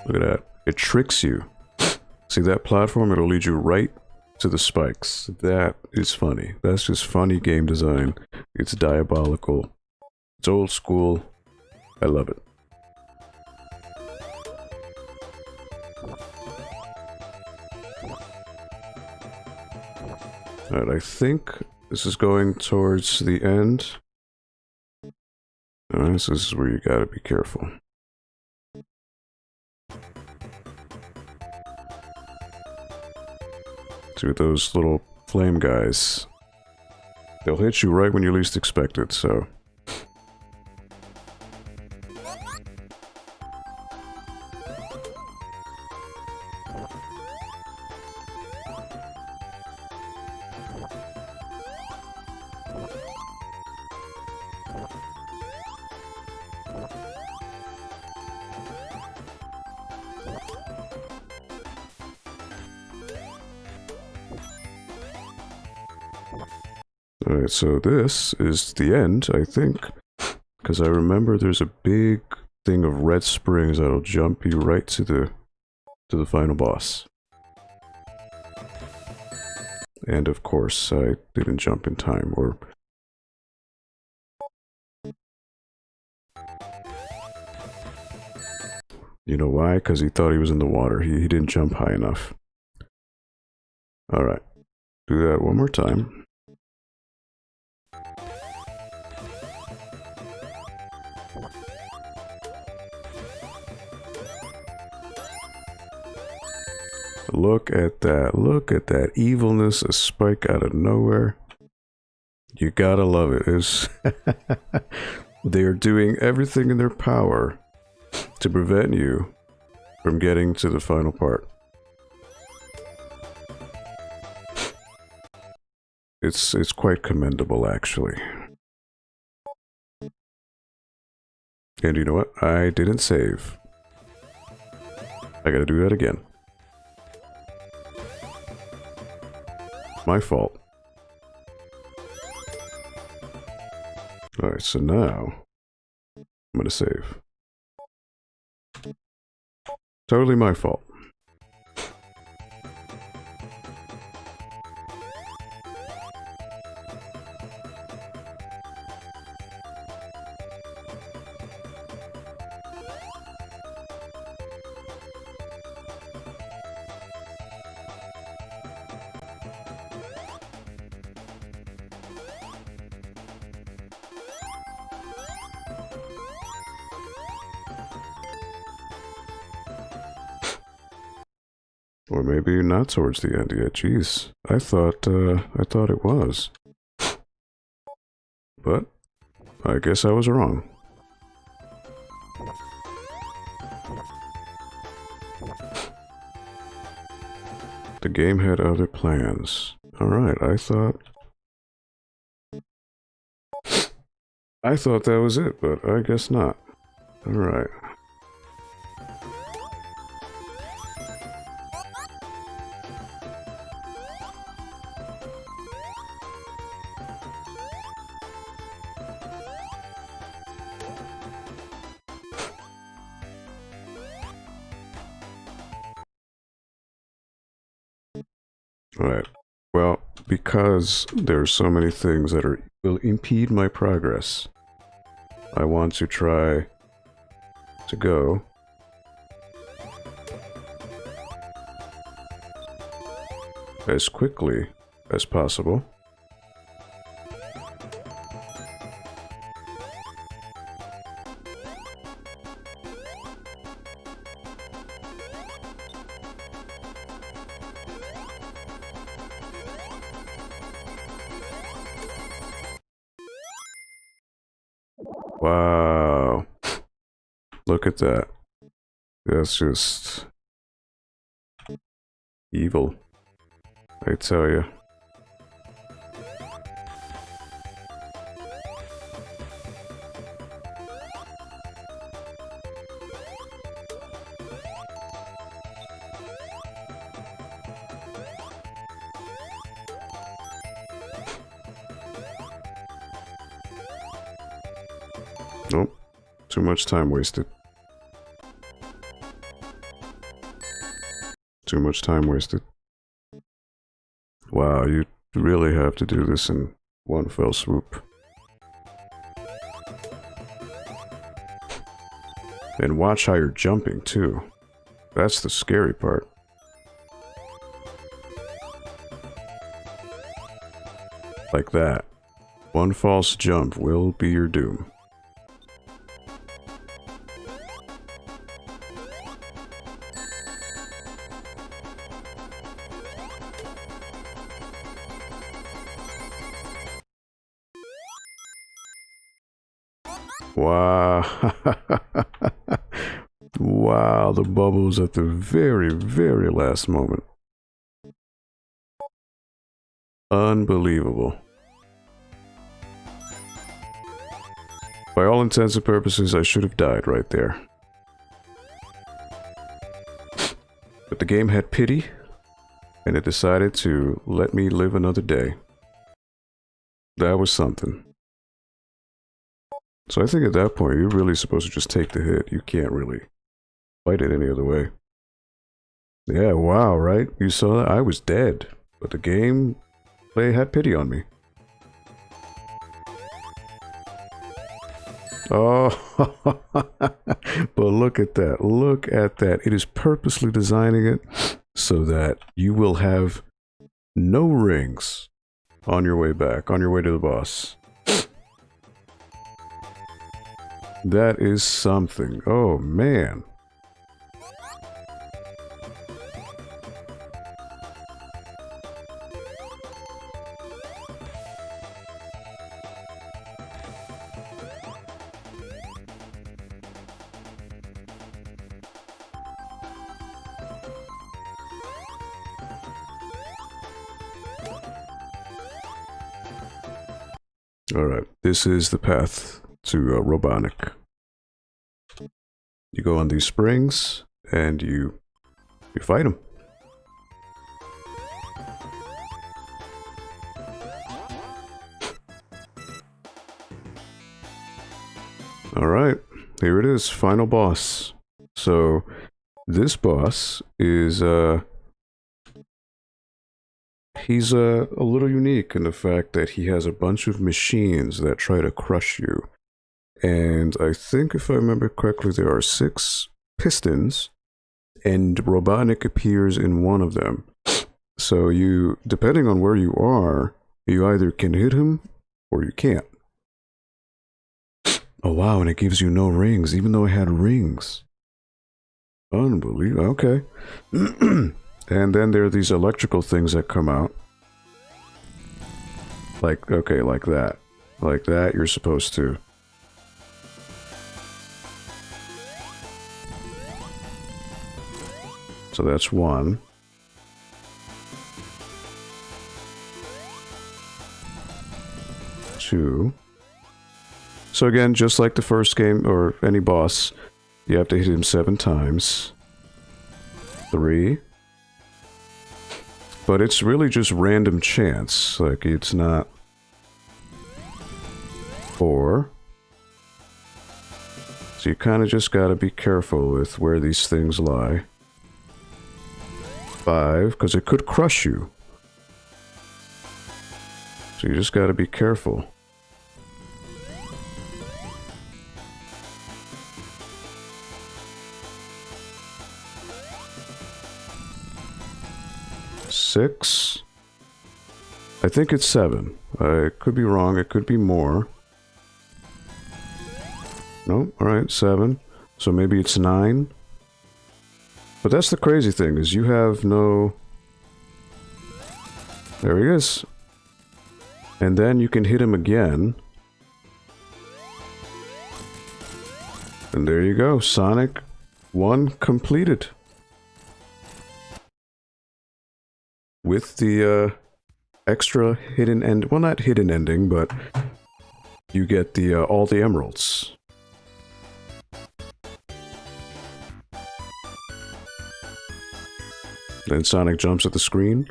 Look at that. It tricks you. See that platform? It'll lead you right to the spikes. That is funny. That's just funny game design. It's diabolical. It's old school. I love it. Alright, I think this is going towards the end. This is where you gotta be careful. To those little flame guys. They'll hit you right when you least expect it, so... Alright, so this is the end, I think. Because I remember there's a big thing of red springs that'll jump you right to the final boss. And of course, I didn't jump in time, or... You know why? Because he thought he was in the water. He didn't jump high enough. Alright. Do that one more time. Look at that evilness, a spike out of nowhere. You gotta love it. They are doing everything in their power to prevent you from getting to the final part. It's quite commendable, actually. And you know what? I didn't save. I gotta do that again. My fault. Alright, so now I'm gonna save. Totally my fault. Or maybe not towards the end yet. Jeez, I thought it was. But I guess I was wrong. The game had other plans. Alright, I thought that was it, but I guess not. Alright. Alright, well, because there are so many things that will impede my progress, I want to try to go as quickly as possible. Wow. Look at that. That's just evil, I tell you. Nope. Too much time wasted. Too much time wasted. Wow, you really have to do this in one fell swoop. And watch how you're jumping, too. That's the scary part. Like that. One false jump will be your doom. Wow. Wow, the bubbles at the very, very last moment. Unbelievable. By all intents and purposes, I should have died right there. But the game had pity, and it decided to let me live another day. That was something. So I think at that point, you're really supposed to just take the hit. You can't really fight it any other way. Yeah, wow, right? You saw that? I was dead. But the game, they had pity on me. Oh, but look at that. Look at that. It is purposely designing it so that you will have no rings on your way back, on your way to the boss. That is something. Oh, man. Alright, this is the path to Robotnik. You go on these springs, and you fight him. Alright, here it is, final boss. So, this boss is, he's a little unique in the fact that he has a bunch of machines that try to crush you. And I think if I remember correctly, there are 6 pistons, and Robotnik appears in one of them. So you, depending on where you are, you either can hit him or you can't. Oh wow, and it gives you no rings, even though it had rings. Unbelievable, okay. And then there are these electrical things that come out. Like, okay, like that. Like that, you're supposed to. So that's 1. 2. So again, just like the first game, or any boss, you have to hit him 7 times. 3. But it's really just random chance. Like, it's not... 4. So you kind of just gotta be careful with where these things lie. 5, because it could crush you. So you just gotta be careful. 6. I think it's 7. I could be wrong, it could be more. No, alright, 7. So maybe it's 9. But that's the crazy thing, is you have no... There he is. And then you can hit him again. And there you go, Sonic 1 completed. With the extra hidden end, well, not hidden ending, but you get the all the emeralds. Then Sonic jumps at the screen.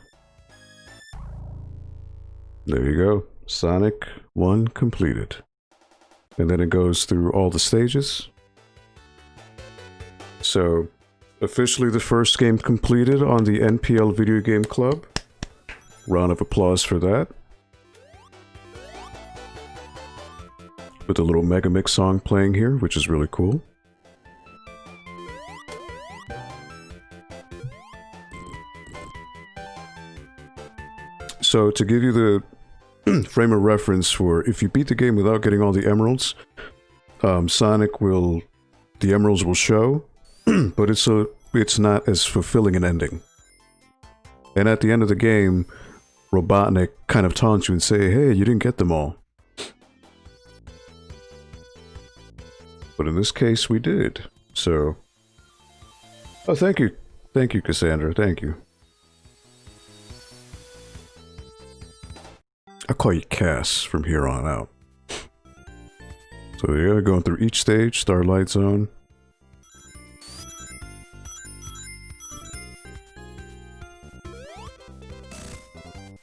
There you go, Sonic 1 completed. And then it goes through all the stages. So, officially the first game completed on the NPL Video Game Club. Round of applause for that. With a little Mega Mix song playing here, which is really cool. So to give you the frame of reference for if you beat the game without getting all the emeralds, Sonic will, the emeralds will show, but it's not as fulfilling an ending. And at the end of the game, Robotnik kind of taunts you and say, hey, you didn't get them all. But in this case, we did. So, oh, thank you. Thank you, Cassandra. Thank you. I'll call you Cass from here on out. So yeah, going through each stage, Starlight Zone.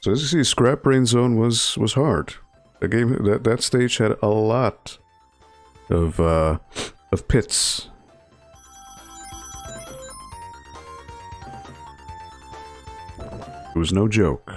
So as you see, Scrap Brain Zone was hard. The game that stage had a lot of pits. It was no joke.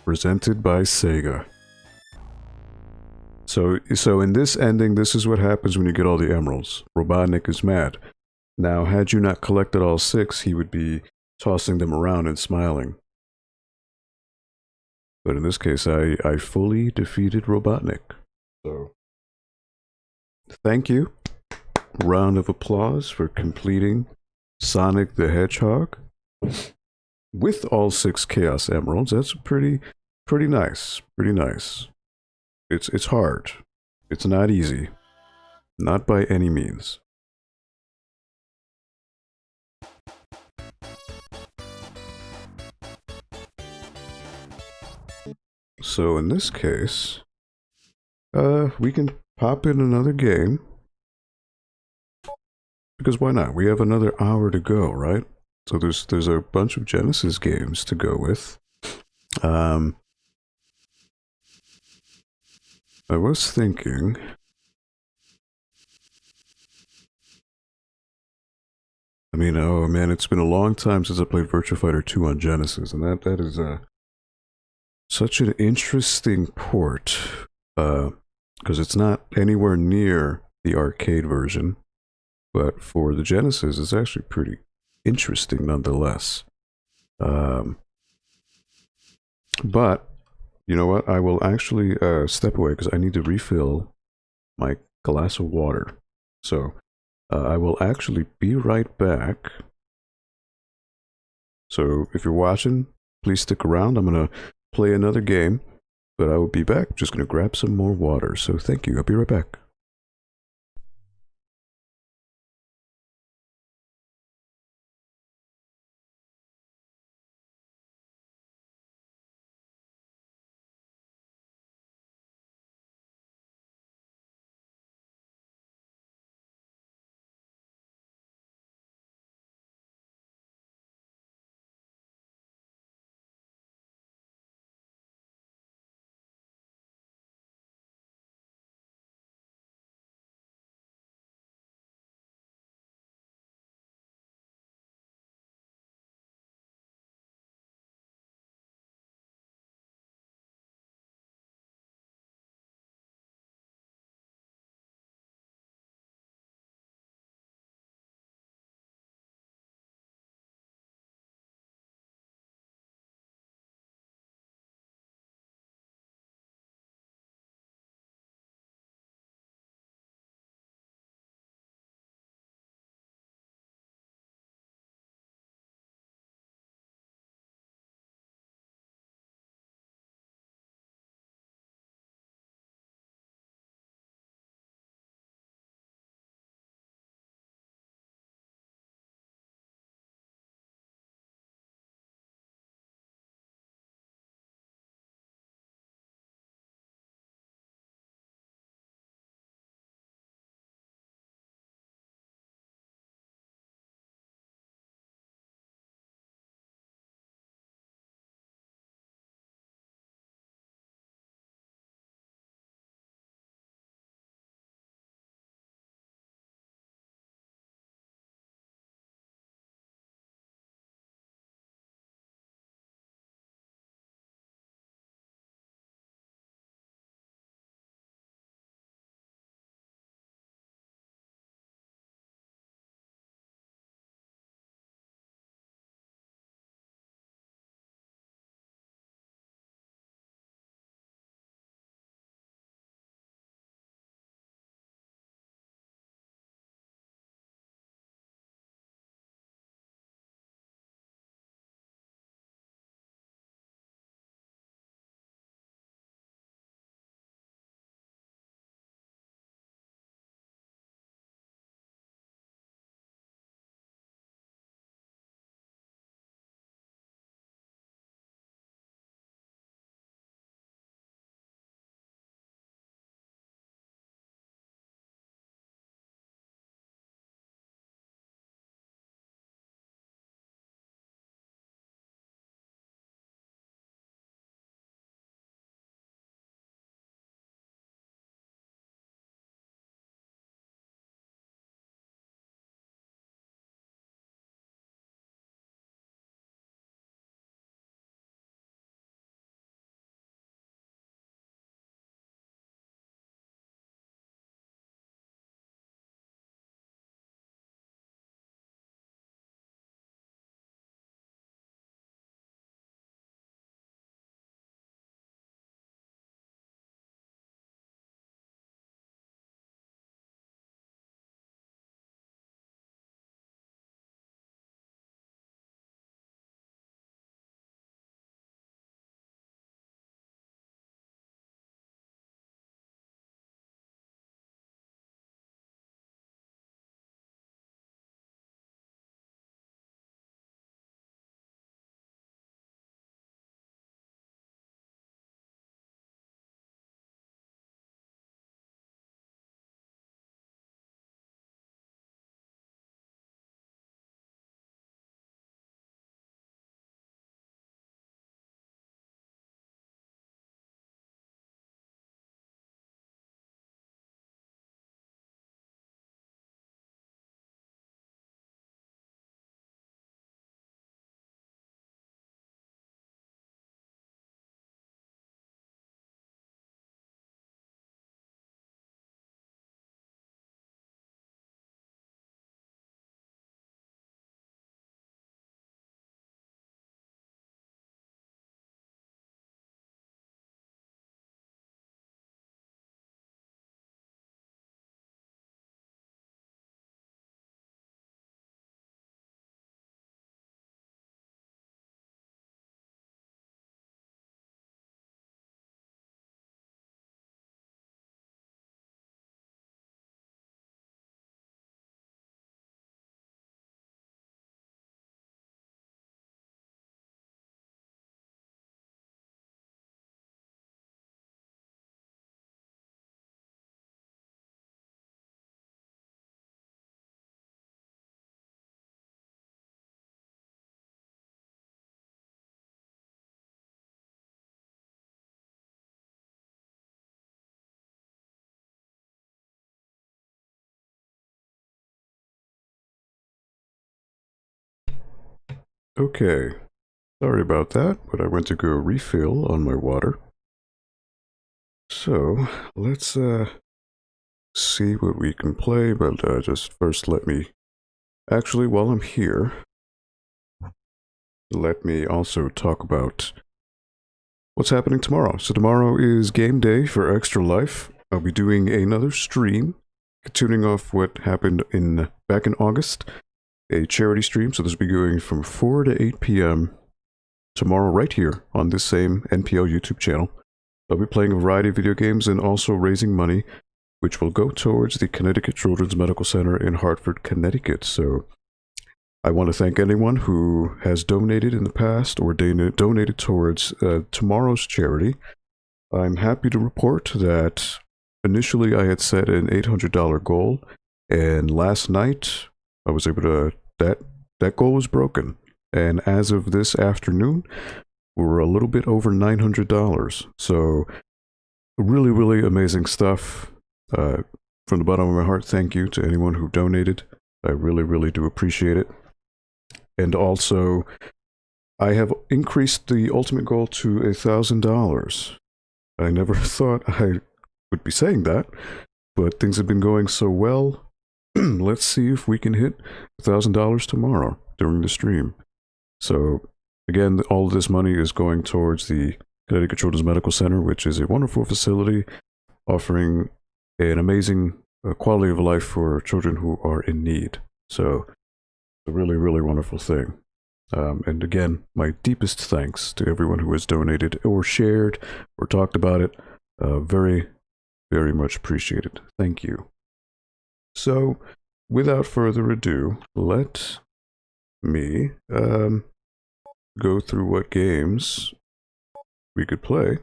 Presented by Sega. So in this ending, this is what happens when you get all the emeralds. Robotnik is mad. Now, had you not collected all 6, he would be tossing them around and smiling. But in this case, I fully defeated Robotnik. So, thank you. Round of applause for completing Sonic the Hedgehog. With all 6 Chaos Emeralds, that's pretty nice. Pretty nice. It's hard. It's not easy. Not by any means. So in this case, we can pop in another game. Because why not? We have another hour to go, right? So there's a bunch of Genesis games to go with. I was thinking, I mean, oh man, it's been a long time since I played Virtua Fighter 2 on Genesis, and that is such an interesting port, because it's not anywhere near the arcade version, but for the Genesis, it's actually pretty interesting nonetheless. But you know what? I will actually step away because I need to refill my glass of water. So I will actually be right back. So if you're watching, please stick around. I'm going to play another game, but I will be back. Just going to grab some more water. So thank you. I'll be right back. Okay, sorry about that, but I went to go refill on my water. So, let's see what we can play, but just first let me... Actually, while I'm here, let me also talk about what's happening tomorrow. So tomorrow is game day for Extra Life. I'll be doing another stream, continuing off what happened back in August, a charity stream. So this will be going from 4 to 8 p.m. tomorrow right here on this same NPL YouTube channel. I'll be playing a variety of video games and also raising money, which will go towards the Connecticut Children's Medical Center in Hartford, Connecticut. So I want to thank anyone who has donated in the past or donated towards tomorrow's charity. I'm happy to report that initially I had set an $800 goal, and last night I was able to... that goal was broken. And as of this afternoon, we're a little bit over $900. So really, really amazing stuff. From the bottom of my heart, thank you to anyone who donated. I really, really do appreciate it. And also, I have increased the ultimate goal to $1,000. I never thought I would be saying that, but things have been going so well. Let's see if we can hit $1,000 tomorrow during the stream. So, again, all of this money is going towards the Connecticut Children's Medical Center, which is a wonderful facility offering an amazing quality of life for children who are in need. So, a really, really wonderful thing. And again, my deepest thanks to everyone who has donated or shared or talked about it. Very, very much appreciated. Thank you. So, without further ado, let me go through what games we could play.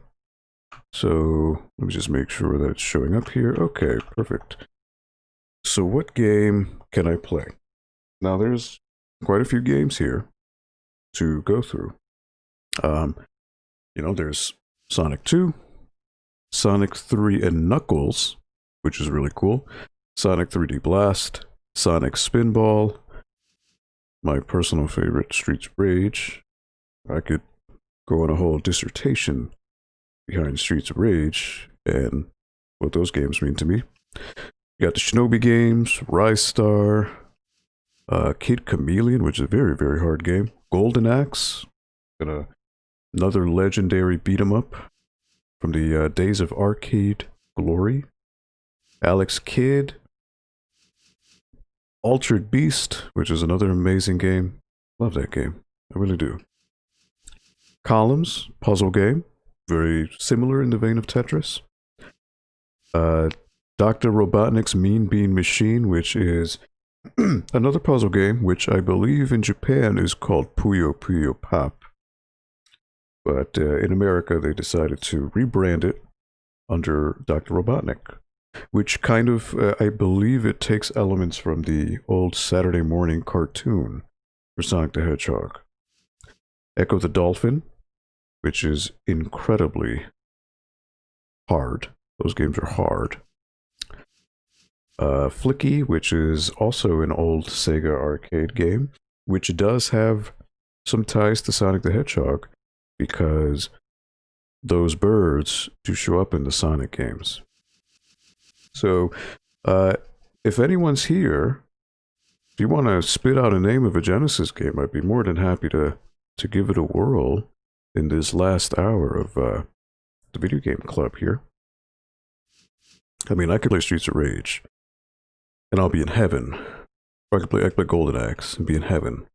So, let me just make sure that it's showing up here. Okay, perfect. So, what game can I play? Now, there's quite a few games here to go through. There's Sonic 2, Sonic 3 and Knuckles, which is really cool, Sonic 3D Blast, Sonic Spinball, my personal favorite, Streets of Rage. I could go on a whole dissertation behind Streets of Rage and what those games mean to me. You got the Shinobi games, Rise Star, Kid Chameleon, which is a very, very hard game. Golden Axe, another legendary beat-em-up from the days of arcade glory. Alex Kidd, Altered Beast, which is another amazing game. Love that game, I really do. Columns, puzzle game, very similar in the vein of Tetris. Dr. Robotnik's Mean Bean Machine, which is another puzzle game, which I believe in Japan is called Puyo Puyo Pop. But in America, they decided to rebrand it under Dr. Robotnik, which kind of, I believe it takes elements from the old Saturday morning cartoon for Sonic the Hedgehog. Echo the Dolphin, which is incredibly hard. Those games are hard. Flicky, which is also an old Sega arcade game, which does have some ties to Sonic the Hedgehog, because those birds do show up in the Sonic games. So, if anyone's here, if you want to spit out a name of a Genesis game, I'd be more than happy to give it a whirl in this last hour of the Video Game Club here. I mean, I could play Streets of Rage, and I'll be in heaven. Or I could play Golden Axe and be in heaven.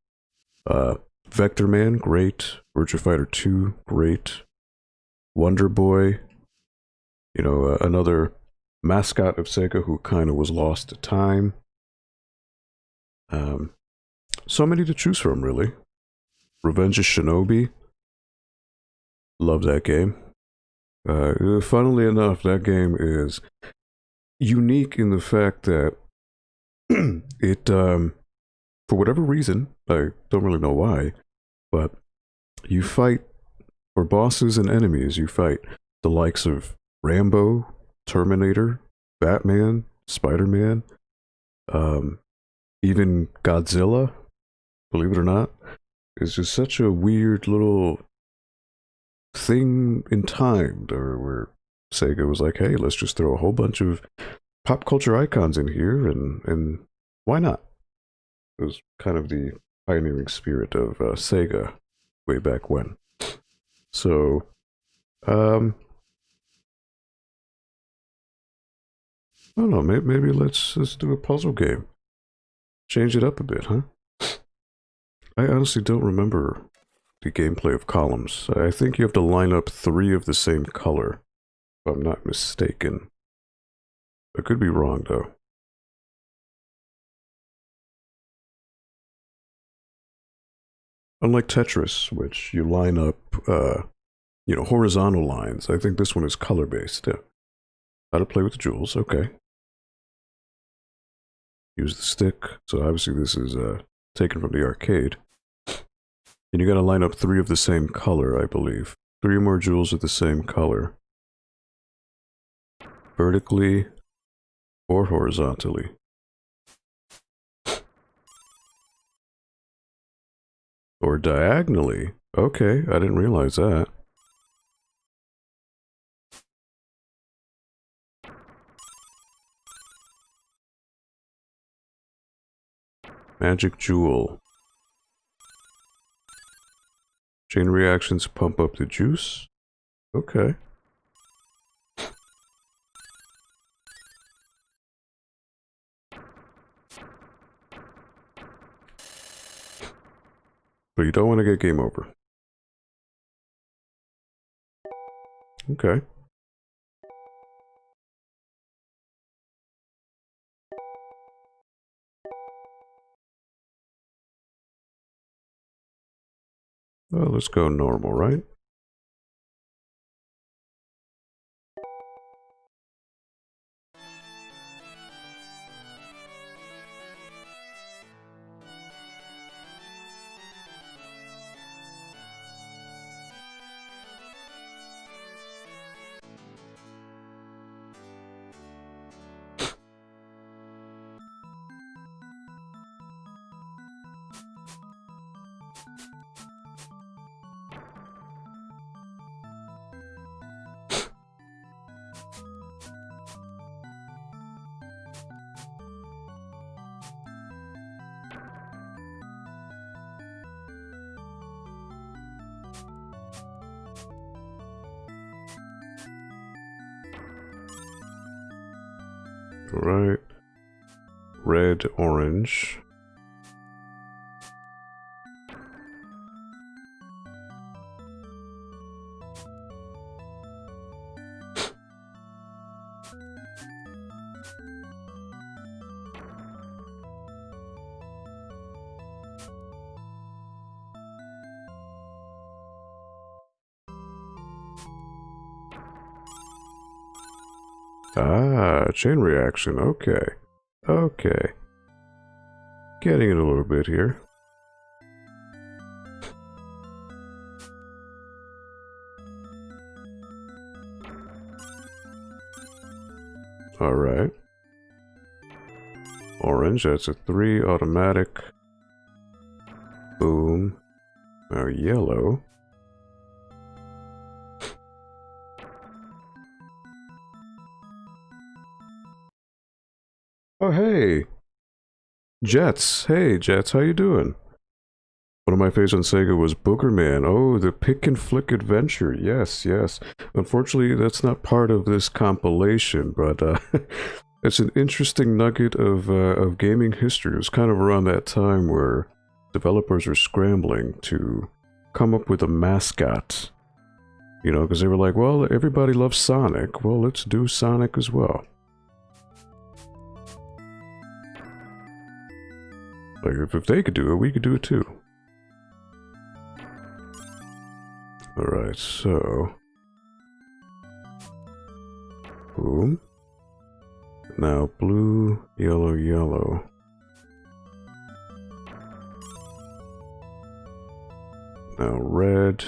Vector Man, great. Virtua Fighter 2, great. Wonder Boy, another mascot of Sega who kind of was lost to time. So many to choose from, really. Revenge of Shinobi, love that game. Funnily enough, that game is unique in the fact that it, for whatever reason, I don't really know why, but you fight, for bosses and enemies, you fight the likes of Rambo, Terminator, Batman, Spider-Man, even Godzilla, believe it or not. is just such a weird little thing in time, where Sega was like, hey, let's just throw a whole bunch of pop culture icons in here, and why not? It was kind of the pioneering spirit of Sega way back when. So, I don't know, maybe let's do a puzzle game. Change it up a bit, huh? I honestly don't remember the gameplay of columns. I think you have to line up 3 of the same color, if I'm not mistaken. I could be wrong, though. Unlike Tetris, which you line up, horizontal lines, I think this one is color-based. Yeah. How to play with the jewels, okay. Use the stick, so obviously this is taken from the arcade. And you gotta line up 3 of the same color, I believe. 3 more jewels of the same color. Vertically or horizontally. Or diagonally. Okay, I didn't realize that. Magic jewel. Chain reactions pump up the juice. Okay. But you don't want to get game over. Okay. Well, let's go normal, right? Right. Red, orange. Ah, chain reaction. Okay. Okay. Getting it a little bit here. Alright. Orange, that's a 3 automatic. Boom. Now yellow. Oh, hey! Jets. Hey, Jets, how you doing? One of my faves on Sega was Boogerman. Oh, the pick and flick adventure. Yes, yes. Unfortunately, that's not part of this compilation, but it's an interesting nugget of gaming history. It was kind of around that time where developers were scrambling to come up with a mascot. You know, because they were like, well, everybody loves Sonic. Well, let's do Sonic as well. Like, if they could do it, we could do it too. Alright, so... boom. Now blue, yellow, yellow. Now red.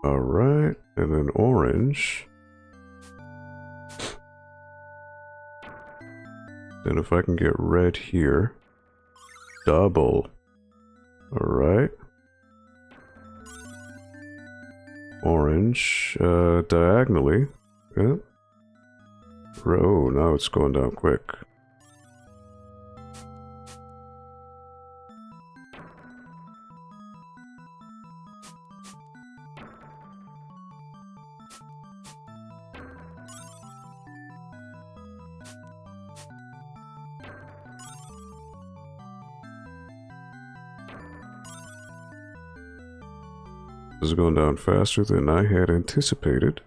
Alright, and then orange. And if I can get red here, double. Alright. Orange, diagonally. Yeah. Oh, now it's going down quick. This is going down faster than I had anticipated.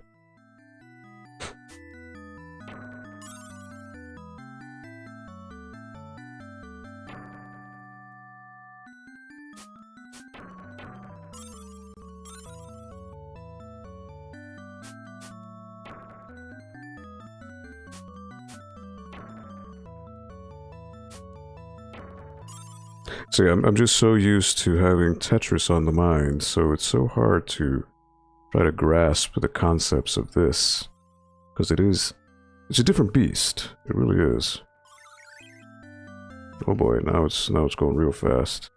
See, I'm just so used to having Tetris on the mind, so it's so hard to try to grasp the concepts of this. Because it's a different beast. It really is. Oh boy, now it's going real fast.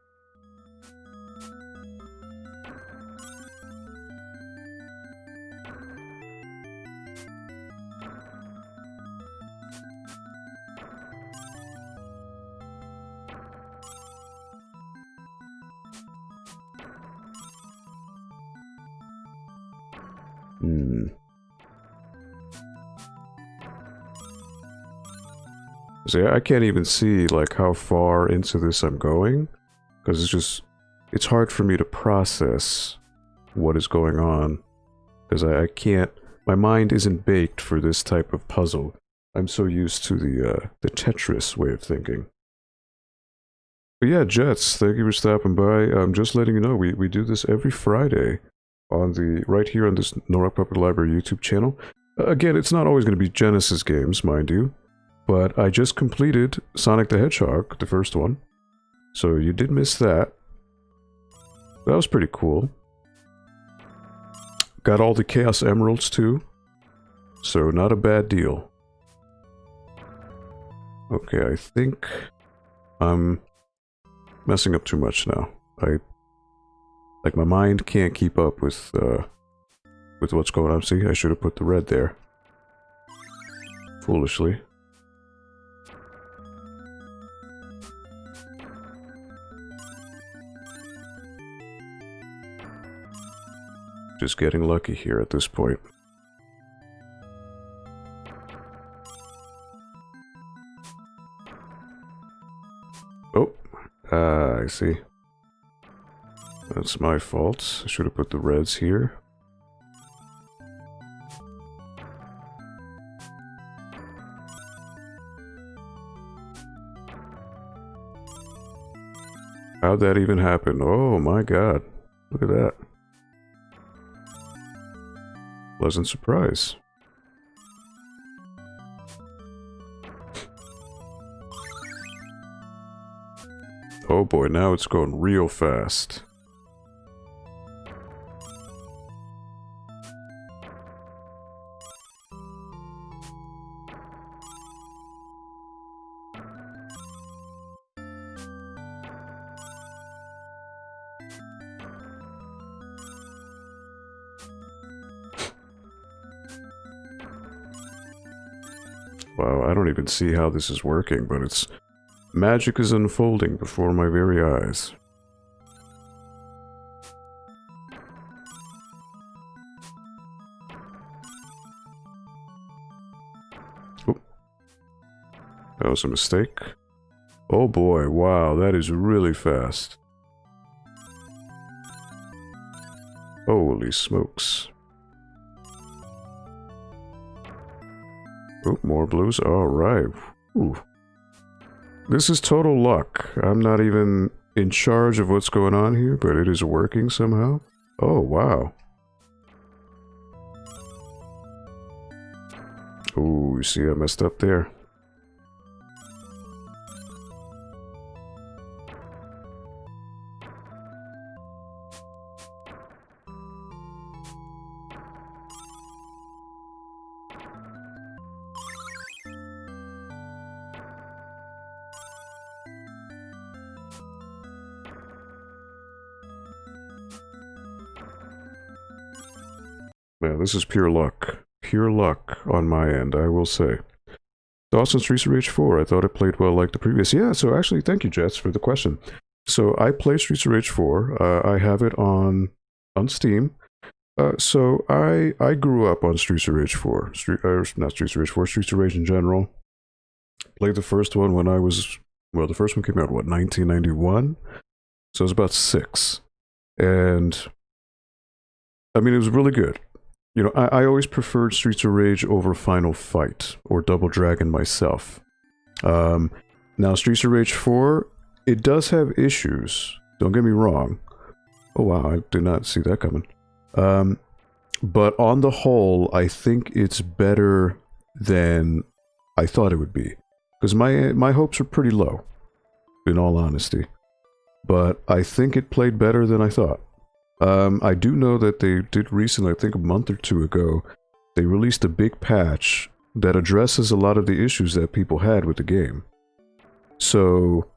See, I can't even see, like, how far into this I'm going, because it's hard for me to process what is going on, because I can't, my mind isn't baked for this type of puzzle. I'm so used to the Tetris way of thinking. But yeah, Jets, thank you for stopping by. I'm just letting you know, we do this every Friday on right here on this No Rock Puppet Library YouTube channel. Again, it's not always going to be Genesis games, mind you. But I just completed Sonic the Hedgehog, the first one. So you did miss that. That was pretty cool. Got all the Chaos Emeralds too. So not a bad deal. Okay, I think I'm messing up too much now. Like my mind can't keep up with what's going on. See, I should have put the red there. Foolishly. Just getting lucky here at this point. Oh, I see. That's my fault. I should have put the reds here. How'd that even happen? Oh my god. Look at that. Pleasant surprise. Oh boy, now it's going real fast. Wow, I don't even see how this is working, but it's... magic is unfolding before my very eyes. Oop. That was a mistake. Oh boy, wow, that is really fast. Holy smokes. Oh, more blues. Alright. Ooh. This is total luck. I'm not even in charge of what's going on here, but it is working somehow. Oh, wow. Oh, you see I messed up there. Yeah, this is pure luck. Pure luck on my end, I will say. Thoughts on Streets of Rage 4? I thought it played well like the previous. Yeah, so actually, thank you, Jets, for the question. So I played Streets of Rage 4. I have it on Steam. So I grew up on Streets of Rage 4. Not Streets of Rage 4, Streets of Rage in general. Played the first one when I was, well, the first one came out, what, 1991? So I was about 6. And, I mean, it was really good. You know, I always preferred Streets of Rage over Final Fight or Double Dragon myself. Now, Streets of Rage 4, it does have issues. Don't get me wrong. Oh wow, I did not see that coming. But on the whole, I think it's better than I thought it would be. Because my hopes were pretty low, in all honesty. But I think it played better than I thought. I do know that they did recently, I think a month or two ago, they released a big patch that addresses a lot of the issues that people had with the game. So,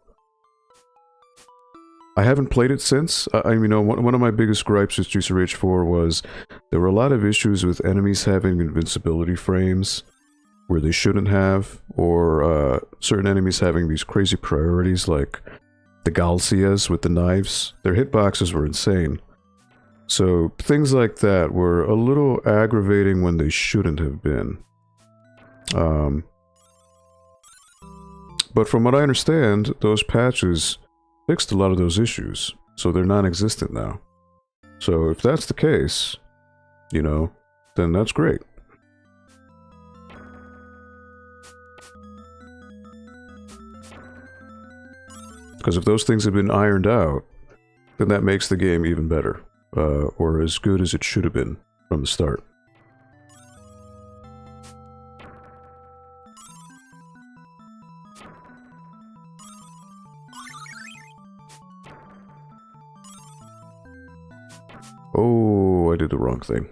I haven't played it since. You know, one of my biggest gripes with Streets of Rage 4 was there were a lot of issues with enemies having invincibility frames where they shouldn't have, or certain enemies having these crazy priorities like the Galcias with the knives. Their hitboxes were insane. So things like that were a little aggravating when they shouldn't have been. But from what I understand, those patches fixed a lot of those issues, so they're non-existent now. So if that's the case, you know, then that's great. Because if those things have been ironed out, then that makes the game even better. Or as good as it should have been from the start. Oh, I did the wrong thing.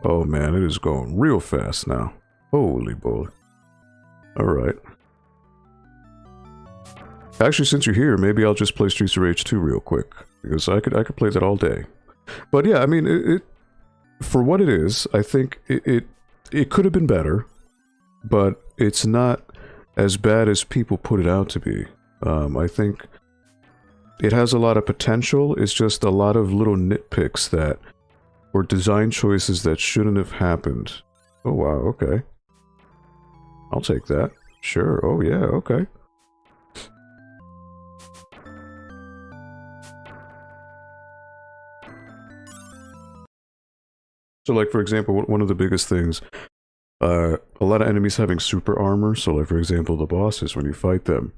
Oh man, it is going real fast now. Holy boy. Alright. Actually, since you're here, maybe I'll just play Streets of Rage 2 real quick. Because I could play that all day. But yeah, I mean, it for what it is, I think it could have been better. But it's not as bad as people put it out to be. I think it has a lot of potential. It's just a lot of little nitpicks that were design choices that shouldn't have happened. Oh wow, okay. I'll take that. Sure, oh yeah, okay. So like, for example, one of the biggest things, a lot of enemies having super armor, so like, for example, the bosses, when you fight them,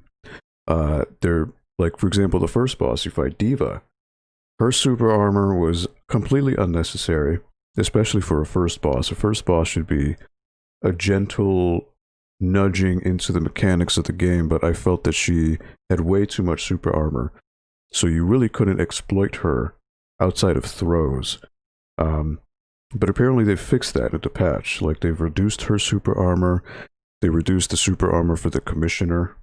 they're, like, for example, the first boss, you fight Diva. Her super armor was completely unnecessary, especially for a first boss. A first boss should be a gentle nudging into the mechanics of the game, but I felt that she had way too much super armor, so you really couldn't exploit her outside of throws. But apparently they've fixed that in the patch. Like, they've reduced her super armor, they reduced the super armor for the commissioner.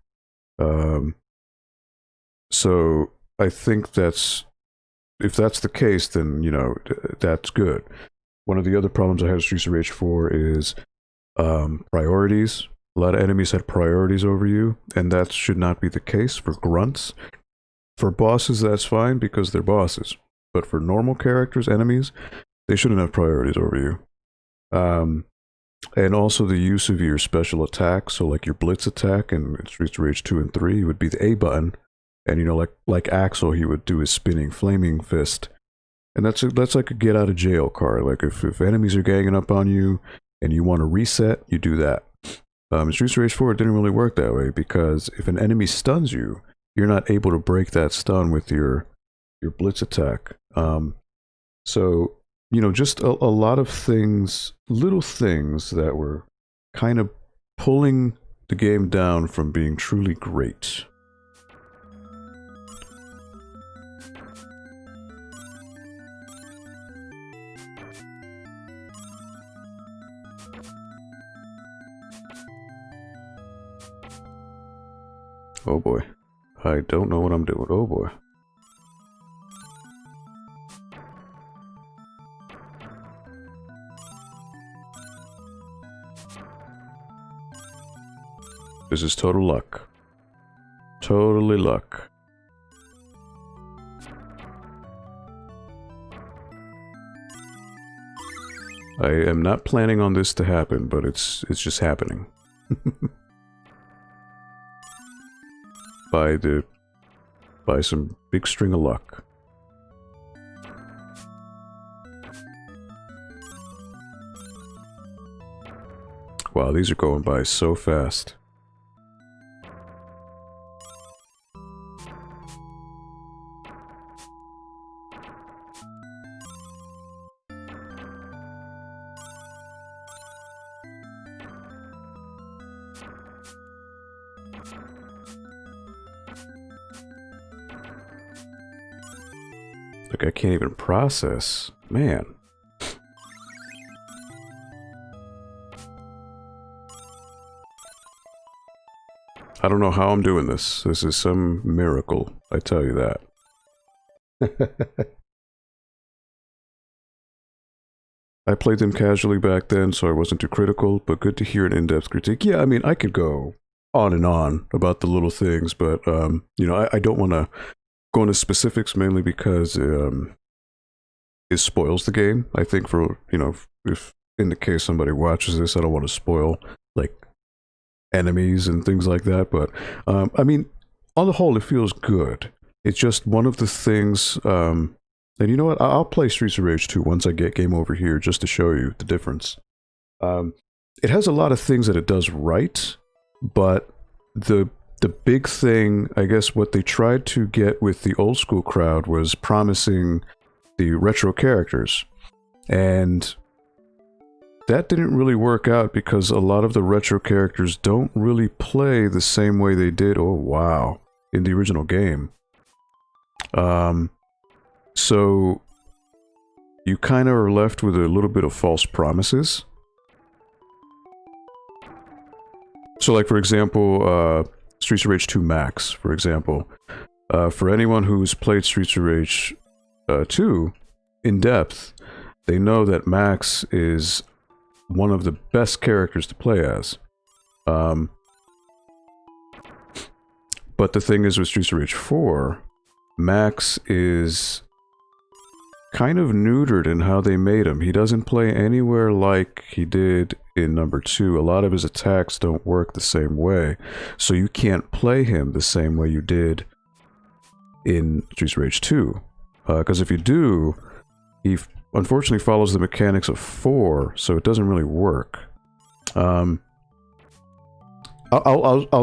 So I think that's, if that's the case, then, you know, that's good. One of the other problems I had with Streets of Rage 4 is priorities. A lot of enemies had priorities over you, and that should not be the case for grunts. For bosses, that's fine because they're bosses. But for normal characters, enemies, they shouldn't have priorities over you. And also the use of your special attack, so like your blitz attack in Streets of Rage 2 and 3 would be the A button. And you know, like Axel, he would do his spinning flaming fist. And that's like a get out of jail card. Like if enemies are ganging up on you and you want to reset, you do that. In Streets of Rage 4, it didn't really work that way because if an enemy stuns you, you're not able to break that stun with your blitz attack. So, you know, just a lot of things, little things that were kind of pulling the game down from being truly great. Oh boy. I don't know what I'm doing. Oh boy. This is total luck. Totally luck. I am not planning on this to happen, but it's just happening. By some big string of luck. Wow, these are going by so fast. Like, I can't even process. Man. I don't know how I'm doing this. This is some miracle, I tell you that. I played them casually back then, so I wasn't too critical, but good to hear an in-depth critique. Yeah, I mean, I could go on and on about the little things, but, you know, I don't want to go into specifics, mainly because it spoils the game. I think for, you know, if in the case somebody watches this, I don't want to spoil, like, enemies and things like that, but, I mean, on the whole, it feels good. It's just one of the things, and you know what, I'll play Streets of Rage 2 once I get game over here, just to show you the difference. It has a lot of things that it does right, but the big thing, I guess what they tried to get with the old school crowd was promising the retro characters. And that didn't really work out because a lot of the retro characters don't really play the same way they did, oh wow, in the original game. So you kind of are left with a little bit of false promises. So like, for example, Streets of Rage 2 Max, for example. For anyone who's played Streets of Rage 2 in depth, they know that Max is one of the best characters to play as. But the thing is with Streets of Rage 4, Max is kind of neutered in how they made him. He doesn't play anywhere like he did in number 2. A lot of his attacks don't work the same way, so you can't play him the same way you did in Streets of Rage 2. Because if you do, he unfortunately follows the mechanics of 4, so it doesn't really work. I'll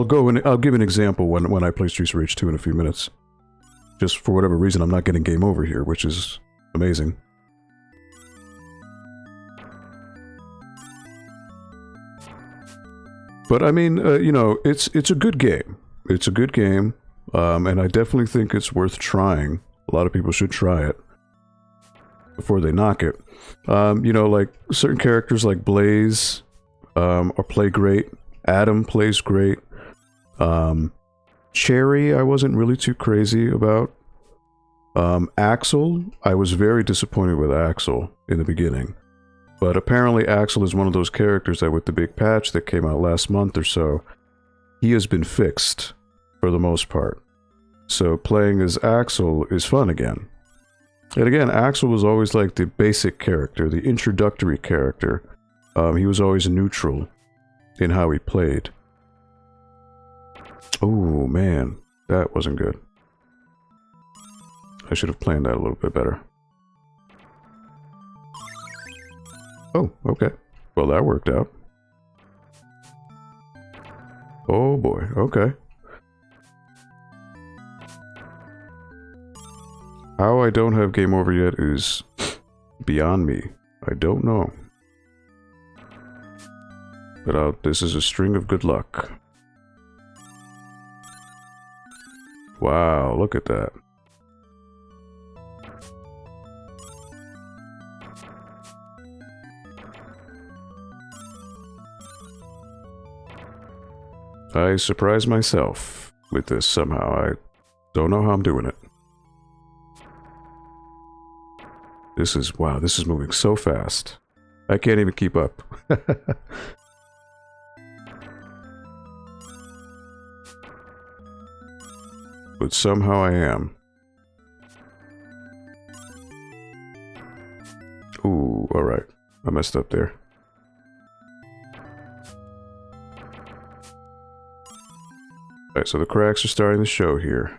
go and I'll give an example when I play Streets of Rage 2 in a few minutes. Just for whatever reason, I'm not getting game over here, which is amazing. But I mean, you know, it's a good game. It's a good game, and I definitely think it's worth trying. A lot of people should try it before they knock it. You know, like certain characters like Blaze play great. Adam plays great. Cherry, I wasn't really too crazy about. Axel, I was very disappointed with Axel in the beginning. But apparently Axel is one of those characters that with the big patch that came out last month or so, he has been fixed for the most part. So playing as Axel is fun again. And again, Axel was always like the basic character, the introductory character. He was always neutral in how he played. Oh man, that wasn't good. I should have planned that a little bit better. Oh, okay. Well, that worked out. Oh boy, okay. How I don't have game over yet is beyond me. I don't know. But this is a string of good luck. Wow, look at that. I surprised myself with this somehow. I don't know how I'm doing it. This is, wow, this is moving so fast. I can't even keep up. but somehow I am. Ooh, alright. I messed up there. Alright, so the cracks are starting to show here.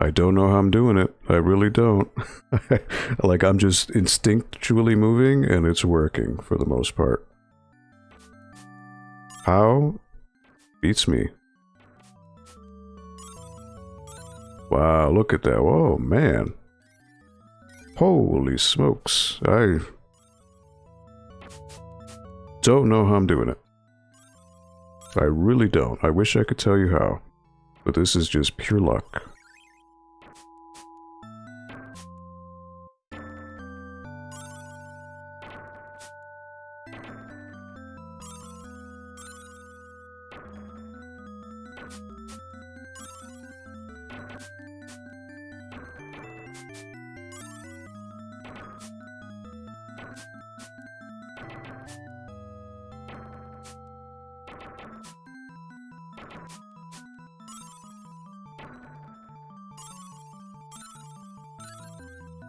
I don't know how I'm doing it. I really don't. Like, I'm just instinctually moving, and it's working for the most part. How? Beats me. Wow, look at that. Whoa, man. Holy smokes. I don't know how I'm doing it. I really don't. I wish I could tell you how. But this is just pure luck.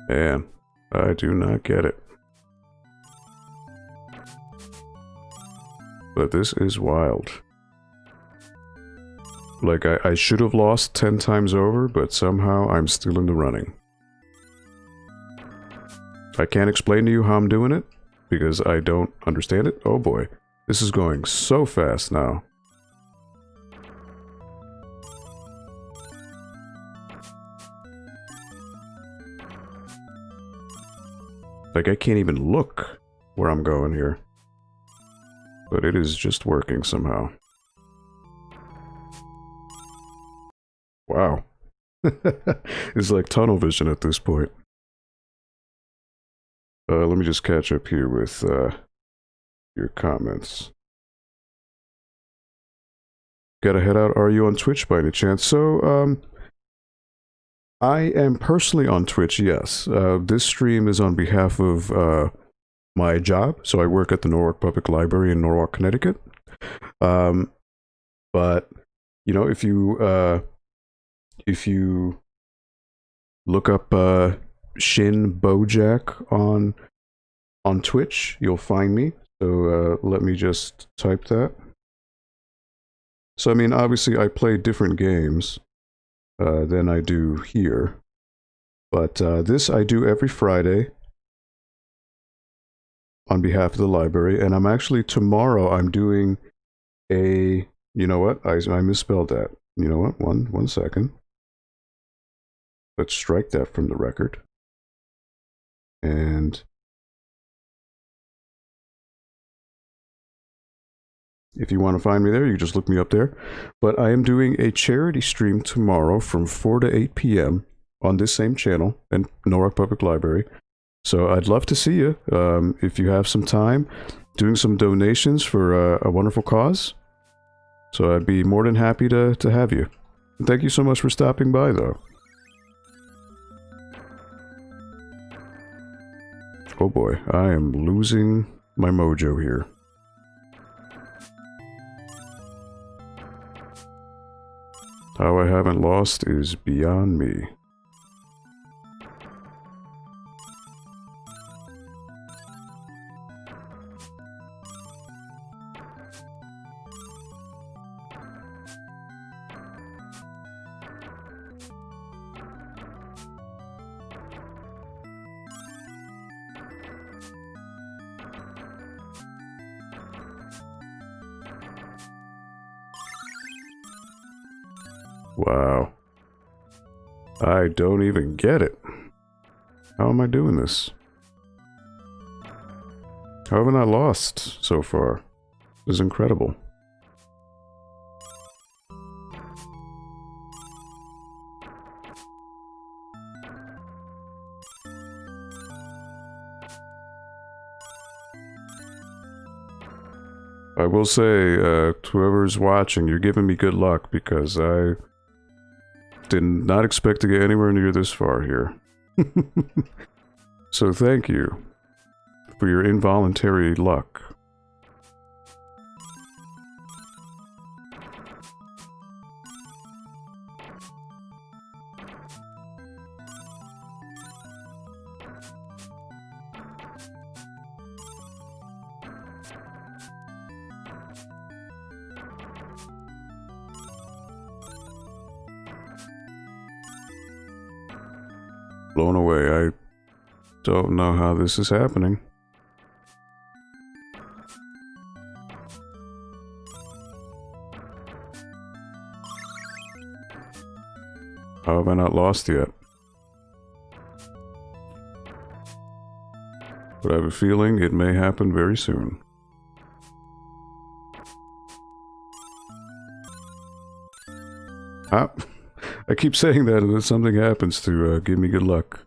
Man, I do not get it. But this is wild. Like, I should have lost 10 times over, but somehow I'm still in the running. I can't explain to you how I'm doing it, because I don't understand it. Oh boy, this is going so fast now. Like, I can't even look where I'm going here. But it is just working somehow. Wow. It's like tunnel vision at this point. Let me just catch up here with your comments. Gotta head out. Are you on Twitch by any chance? So, I am personally on Twitch, yes. This stream is on behalf of my job. So I work at the Norwalk Public Library in Norwalk, Connecticut. But, you know, if you look up Shin Bojack on Twitch, you'll find me. So let me just type that. So, I mean, obviously I play different games than I do here. But this I do every Friday on behalf of the library. And I'm actually, tomorrow, I'm doing a... You know what? I misspelled that. You know what? One second. Let's strike that from the record. And... if you want to find me there, you just look me up there. But I am doing a charity stream tomorrow from 4 to 8 p.m. on this same channel in Norwalk Public Library. So I'd love to see you if you have some time, doing some donations for a wonderful cause. So I'd be more than happy to have you. And thank you so much for stopping by, though. Oh boy, I am losing my mojo here. How I haven't lost is beyond me. Wow. I don't even get it. How am I doing this? How haven't I lost so far? This is incredible. I will say, whoever's watching, you're giving me good luck because did not expect to get anywhere near this far here. So thank you for your involuntary luck. Blown away. I don't know how this is happening. How have I not lost yet? But I have a feeling it may happen very soon. Ah, I keep saying that and then something happens to give me good luck.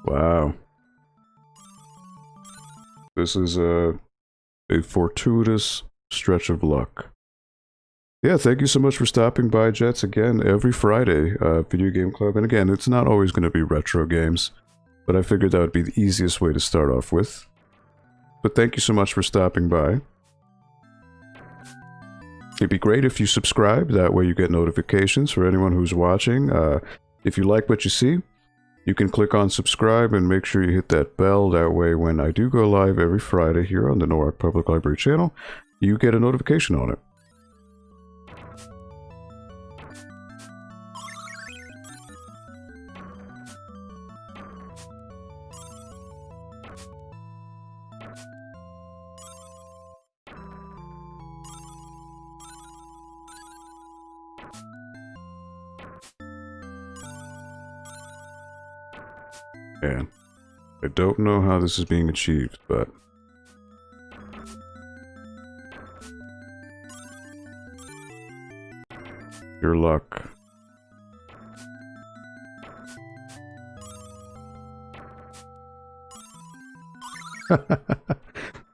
Wow. This is a fortuitous stretch of luck. Yeah, thank you so much for stopping by, Jets. Again, every Friday, Video Game Club. And again, it's not always going to be retro games, but I figured that would be the easiest way to start off with. But thank you so much for stopping by. It'd be great if you subscribe. That way you get notifications for anyone who's watching. If you like what you see, you can click on subscribe and make sure you hit that bell. That way when I do go live every Friday here on the Newark Public Library channel, you get a notification on it. And I don't know how this is being achieved, but your luck.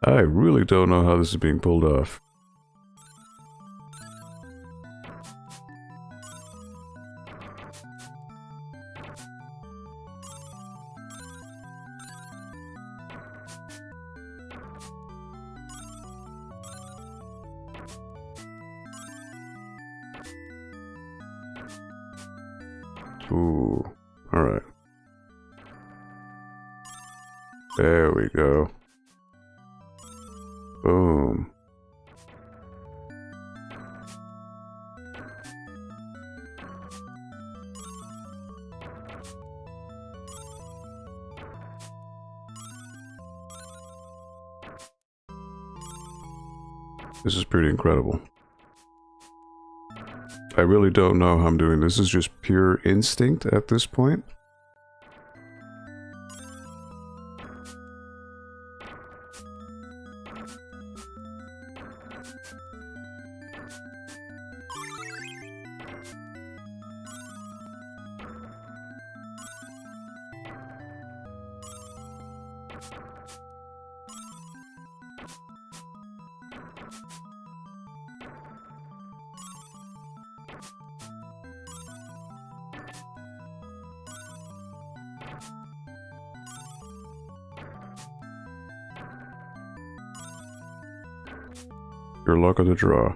I really don't know how this is being pulled off. Ooh, alright. There we go. Boom. This is pretty incredible. I really don't know how I'm doing. This is just pure instinct at this point. Your luck of the draw.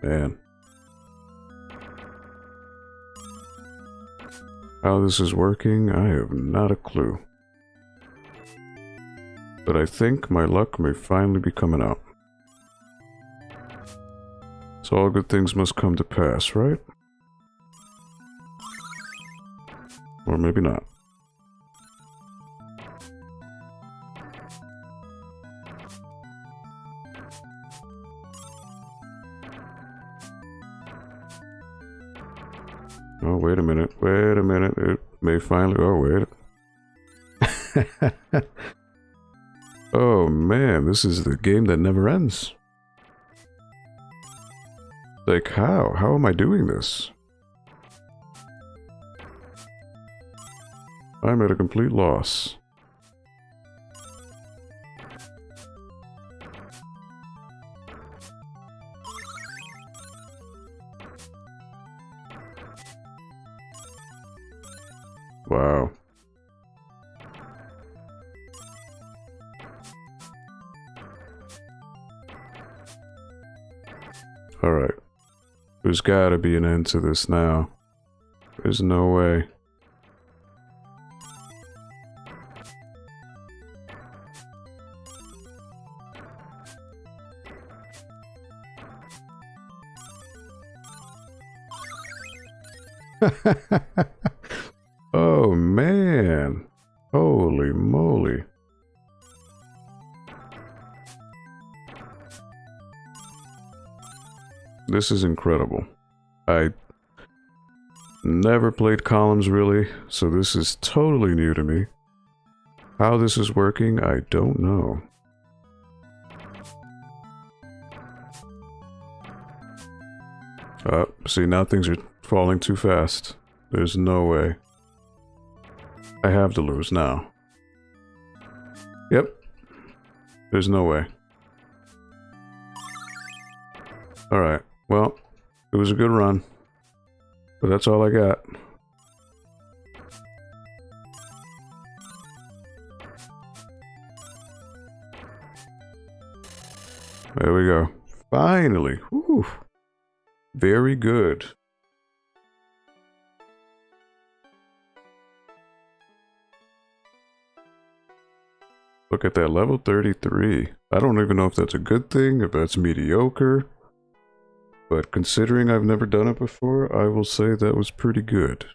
Man. How this is working, I have not a clue. But I think my luck may finally be coming out. So all good things must come to pass, right? Or maybe not. Oh, wait a minute. Wait a minute. It may finally... Oh, wait. Oh, man. This is the game that never ends. Like, how? How am I doing this? I'm at a complete loss. Wow. Alright. There's gotta be an end to this now. There's no way. Oh man. Holy moly. This is incredible. I never played columns really, so this is totally new to me. How this is working, I don't know. See, now things are falling too fast. There's no way. I have to lose now. Yep. There's no way. Alright, well, it was a good run. But that's all I got. There we go. Finally. Whew. Very good. Look at that, level 33. I don't even know if that's a good thing, if that's mediocre. But considering I've never done it before, I will say that was pretty good.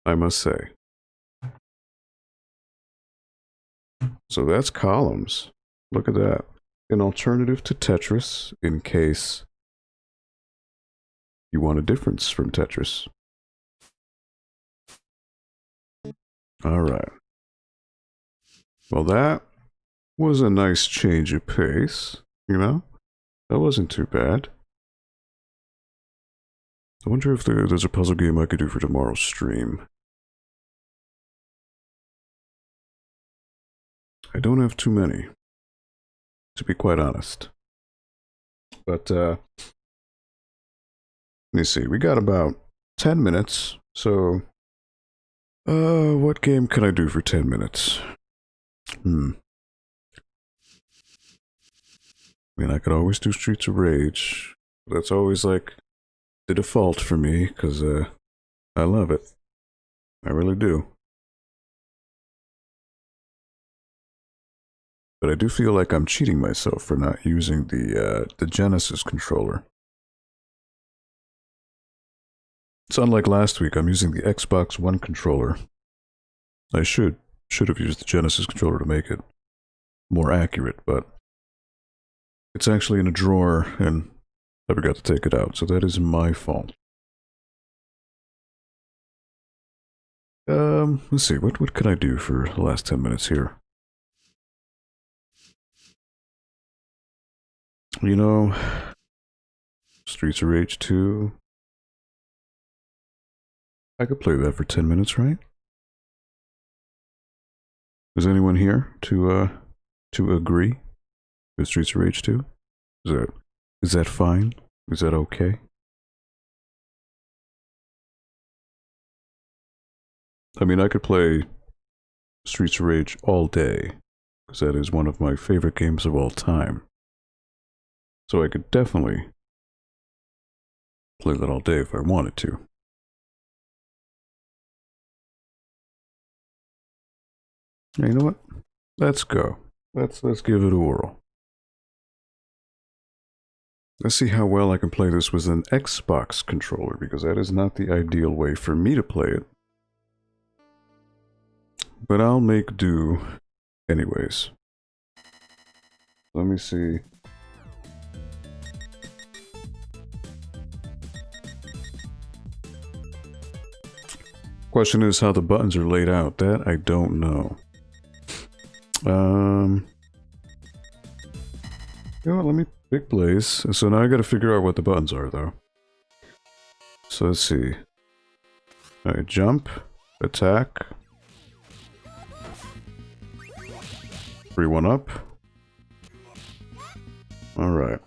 I must say. So that's columns. Look at that. An alternative to Tetris in case you want a difference from Tetris. Alright. Well, that was a nice change of pace, you know? That wasn't too bad. I wonder if there's a puzzle game I could do for tomorrow's stream. I don't have too many, to be quite honest. But, let me see, we got about 10 minutes, so... what game can I do for 10 minutes? I mean, I could always do Streets of Rage. That's always, like, the default for me, because, I love it. I really do. But I do feel like I'm cheating myself for not using the Genesis controller. It's unlike last week, I'm using the Xbox One controller. I should have used the Genesis controller to make it more accurate, but it's actually in a drawer and I forgot to take it out, so that is my fault. Let's see, what can I do for the last 10 minutes here? You know, Streets of Rage 2. I could play that for 10 minutes, right? Is anyone here to agree with Streets of Rage 2? Is that fine? Is that okay? I mean, I could play Streets of Rage all day, because that is one of my favorite games of all time. So I could definitely play that all day if I wanted to. You know what? Let's go. Let's give it a whirl. Let's see how well I can play this with an Xbox controller, because that is not the ideal way for me to play it. But I'll make do anyways. Let me see. Question is how the buttons are laid out. That I don't know. You know what, let me pick Blaze. So now I gotta figure out what the buttons are, though. So let's see. Alright, jump, attack, 3-1 up. Alright.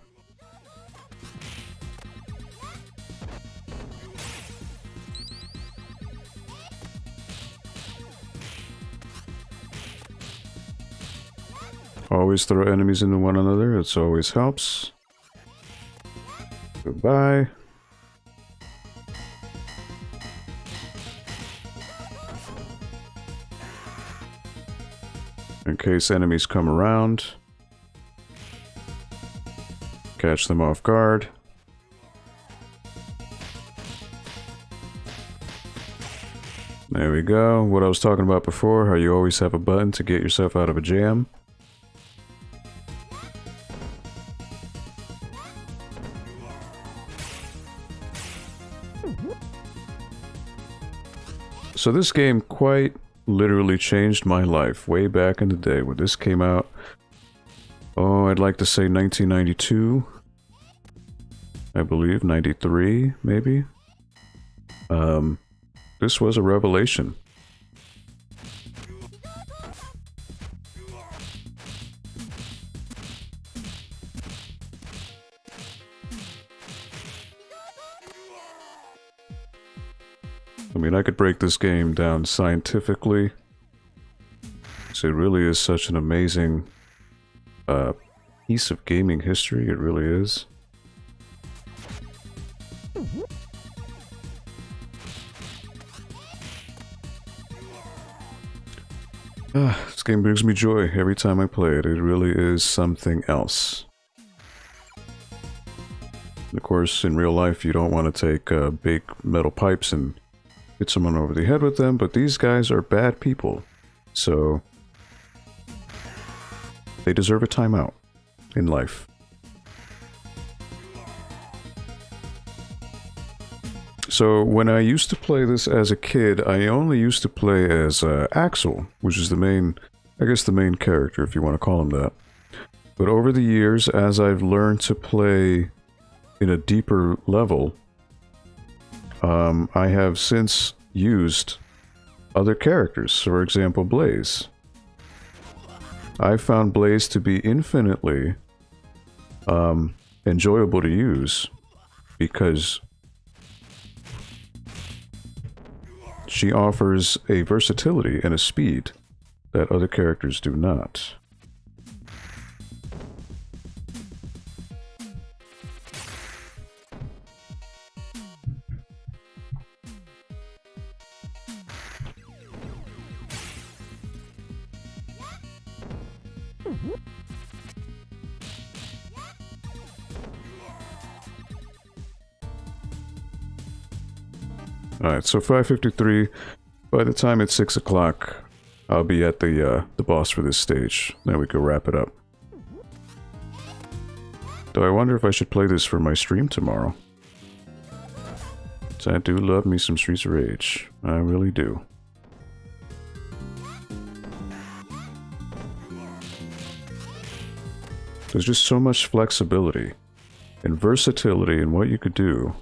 Always throw enemies into one another, it always helps. Goodbye. In case enemies come around, catch them off guard. There we go. What I was talking about before, how you always have a button to get yourself out of a jam. So this game quite literally changed my life way back in the day when this came out. Oh, I'd like to say 1992. I believe 93, maybe. This was a revelation. I mean, I could break this game down scientifically. So it really is such an amazing piece of gaming history. It really is. This game brings me joy every time I play it. It really is something else. And of course, in real life, you don't want to take big metal pipes and hit someone over the head with them, but these guys are bad people. So they deserve a timeout in life. So when I used to play this as a kid, I only used to play as Axel, which is the main, I guess the main character, if you want to call him that. But over the years, as I've learned to play in a deeper level, I have since used other characters. For example, Blaze. I found Blaze to be infinitely enjoyable to use because she offers a versatility and a speed that other characters do not. Alright, so 5:53. By the time it's 6 o'clock, I'll be at the boss for this stage. Then we can wrap it up. Though I wonder if I should play this for my stream tomorrow. So I do love me some Streets of Rage. I really do. There's just so much flexibility and versatility in what you could do.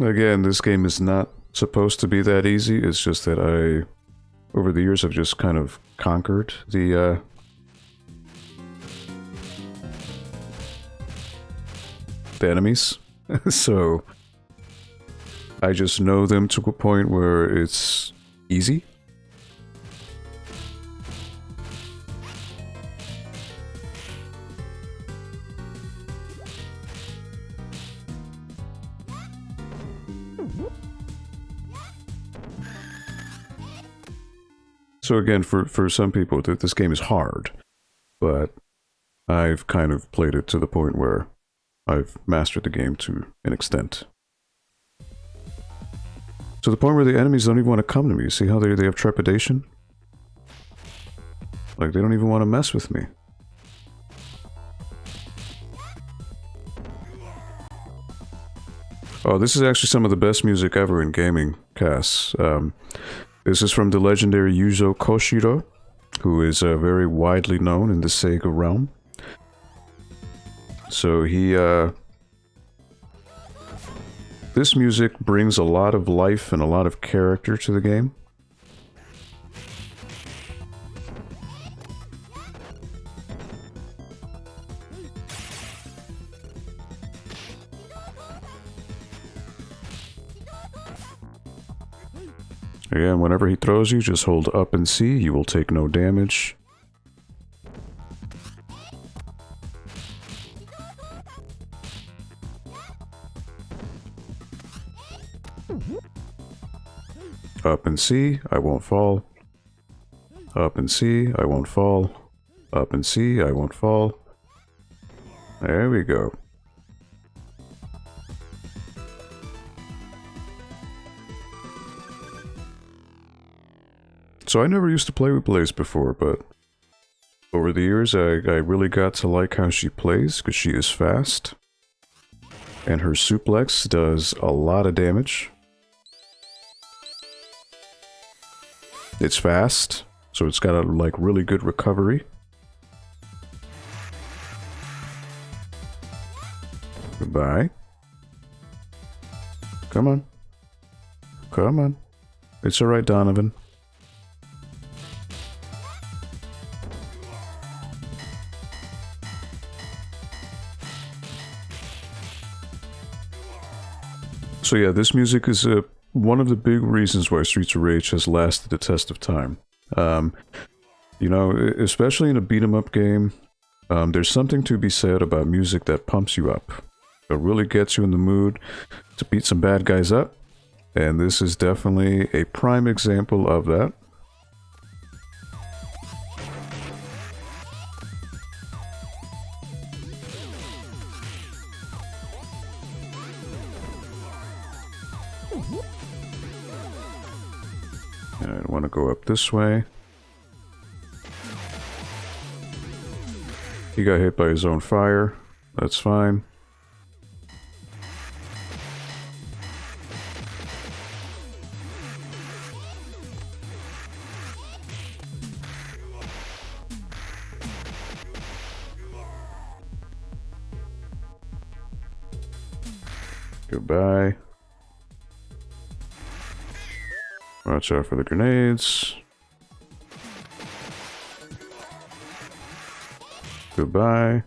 Again, this game is not supposed to be that easy. It's just that over the years, I've just kind of conquered the enemies. So I just know them to a point where it's easy. So again, for some people, this game is hard, but I've kind of played it to the point where I've mastered the game to an extent. To the point where the enemies don't even want to come to me. See how they have trepidation? Like, they don't even want to mess with me. Oh, this is actually some of the best music ever in gaming casts. This is from the legendary Yuzo Koshiro, who is very widely known in the Sega realm. So this music brings a lot of life and a lot of character to the game. Again, whenever he throws you, just hold up and C. You will take no damage. Up and C, I won't fall. Up and C, I won't fall. Up and C, I won't fall. There we go. So I never used to play with Blaze before, but over the years I really got to like how she plays, because she is fast. And her suplex does a lot of damage. It's fast, so it's got a like really good recovery. Goodbye. Come on. Come on. It's alright, Donovan. So yeah, this music is one of the big reasons why Streets of Rage has lasted the test of time. You know, especially in a beat-em-up game, there's something to be said about music that pumps you up. It really gets you in the mood to beat some bad guys up, and this is definitely a prime example of that. I want to go up this way. He got hit by his own fire. That's fine. Goodbye. Watch out for the grenades. Goodbye.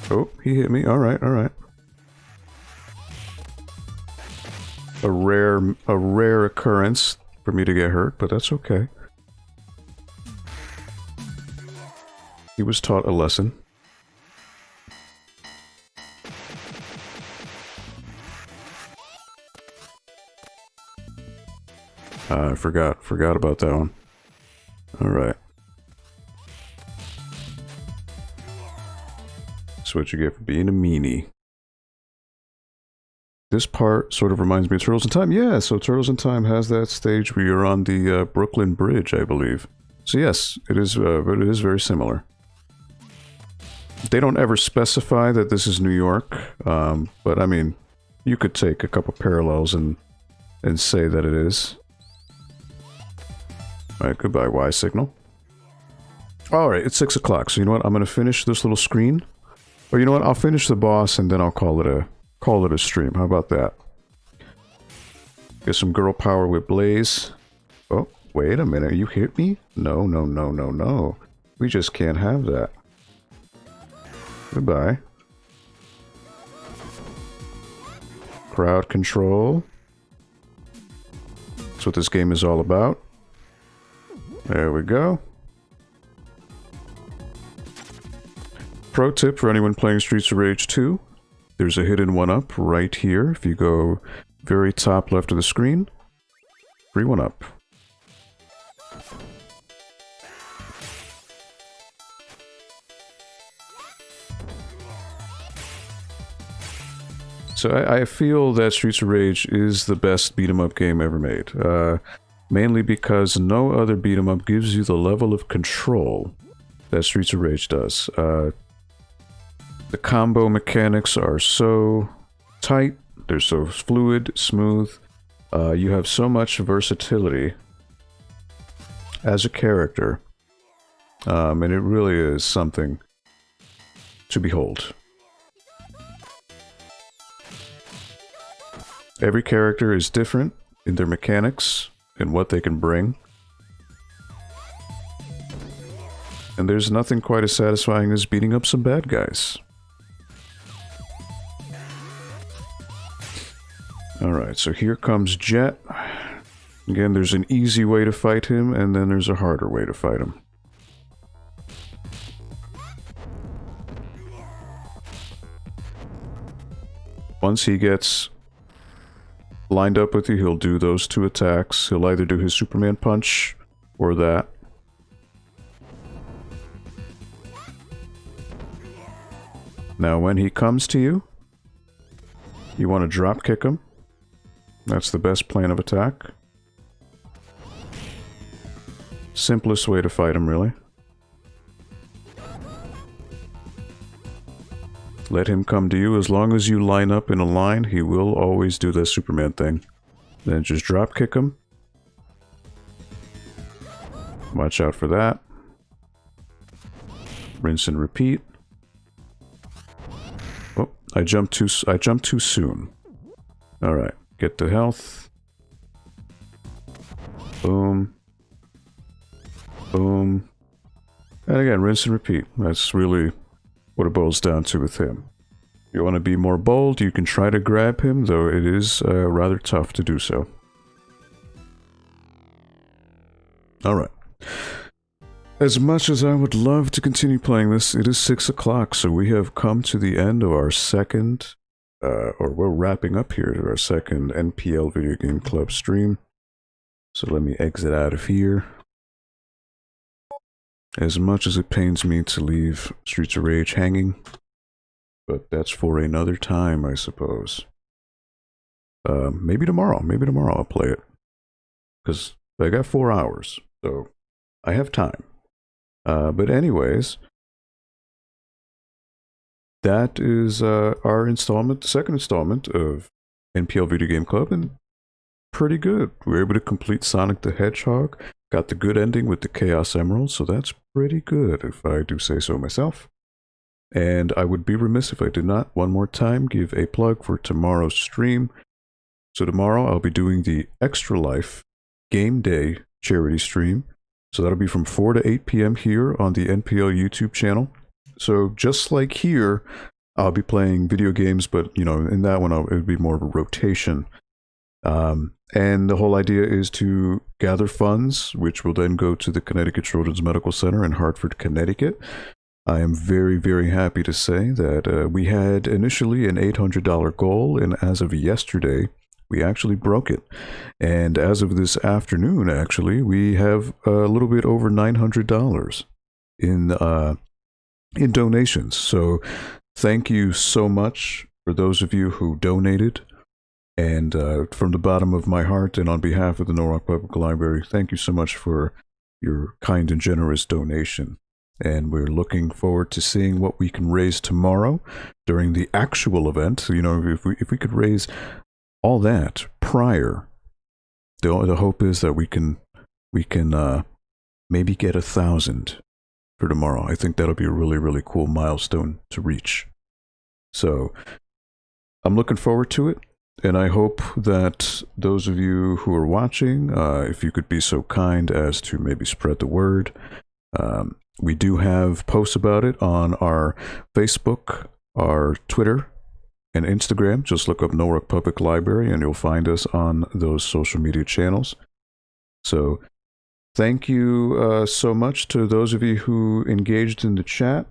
Oh, he hit me. Alright, alright. A rare occurrence for me to get hurt, but that's okay. He was taught a lesson. I forgot about that one. Alright. That's what you get for being a meanie. This part sort of reminds me of Turtles in Time. Yeah, so Turtles in Time has that stage where you're on the Brooklyn Bridge, I believe. So yes, it is very similar. They don't ever specify that this is New York, but I mean, you could take a couple parallels and say that it is. Alright, goodbye, Y signal. Alright, it's 6 o'clock, so you know what? I'm gonna finish this little screen. Or you know what? I'll finish the boss and then I'll call it a stream. How about that? Get some girl power with Blaze. Oh, wait a minute. You hit me? No, no, no, no, no. We just can't have that. Goodbye. Crowd control. That's what this game is all about. There we go. Pro tip for anyone playing Streets of Rage 2. There's a hidden 1-up right here. If you go very top left of the screen, free 1-up. So I feel that Streets of Rage is the best beat-em-up game ever made. Mainly because no other beat-em-up gives you the level of control that Streets of Rage does. The combo mechanics are so tight, they're so fluid, smooth. You have so much versatility as a character. And it really is something to behold. Every character is different in their mechanics and what they can bring. And there's nothing quite as satisfying as beating up some bad guys. Alright, so here comes Jet. Again, there's an easy way to fight him, and then there's a harder way to fight him. Once he gets lined up with you, he'll do those 2 attacks. He'll either do his Superman punch or that. Now, when he comes to you, you want to drop kick him. That's the best plan of attack. Simplest way to fight him, really. Let him come to you. As long as you line up in a line, he will always do the Superman thing. Then just drop kick him. Watch out for that. Rinse and repeat. Oh, I jumped too soon. Alright, get to health. Boom. Boom. And again, rinse and repeat. That's really what it boils down to with him. If you want to be more bold, you can try to grab him, though it is rather tough to do so. Alright. As much as I would love to continue playing this, it is 6 o'clock, so we have come to the end of our second, or we're wrapping up here to our second NPL Video Game Club stream. So let me exit out of here. As much as it pains me to leave Streets of Rage hanging, but that's for another time, I suppose. Maybe tomorrow I'll play it. Because I got 4 hours, so I have time. But anyways, that is our installment, the second installment of NPL Video Game Club, and pretty good. We were able to complete Sonic the Hedgehog, got the good ending with the Chaos Emerald, so that's pretty good, if I do say so myself. And I would be remiss if I did not, one more time, give a plug for tomorrow's stream. So tomorrow I'll be doing the Extra Life Game Day charity stream. So that'll be from 4 to 8 p.m. here on the NPL YouTube channel. So just like here, I'll be playing video games, but, you know, in that one it would be more of a rotation. And the whole idea is to gather funds, which will then go to the Connecticut Children's Medical Center in Hartford, Connecticut. I am very, very happy to say that we had initially an $800 goal, and as of yesterday, we actually broke it. And as of this afternoon, actually, we have a little bit over $900 in donations. So thank you so much for those of you who donated. And from the bottom of my heart and on behalf of the Norwalk Public Library, thank you so much for your kind and generous donation. And we're looking forward to seeing what we can raise tomorrow during the actual event. You know, if we could raise all that prior, the hope is that we can maybe get 1,000 for tomorrow. I think that'll be a really, really cool milestone to reach. So I'm looking forward to it. And I hope that those of you who are watching, if you could be so kind as to maybe spread the word. We do have posts about it on our Facebook, our Twitter, and Instagram. Just look up Norwalk Public Library and you'll find us on those social media channels. So thank you so much to those of you who engaged in the chat.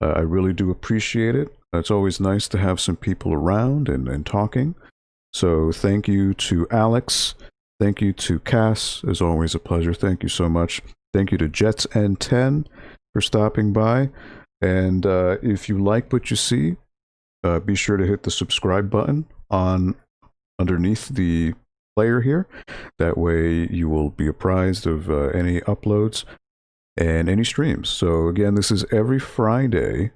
I really do appreciate it. It's always nice to have some people around and talking. So thank you to Alex. Thank you to Cass. It's always a pleasure. Thank you so much. Thank you to Jets N10 for stopping by. And if you like what you see, be sure to hit the subscribe button underneath the player here. That way you will be apprised of any uploads and any streams. So again, this is every Friday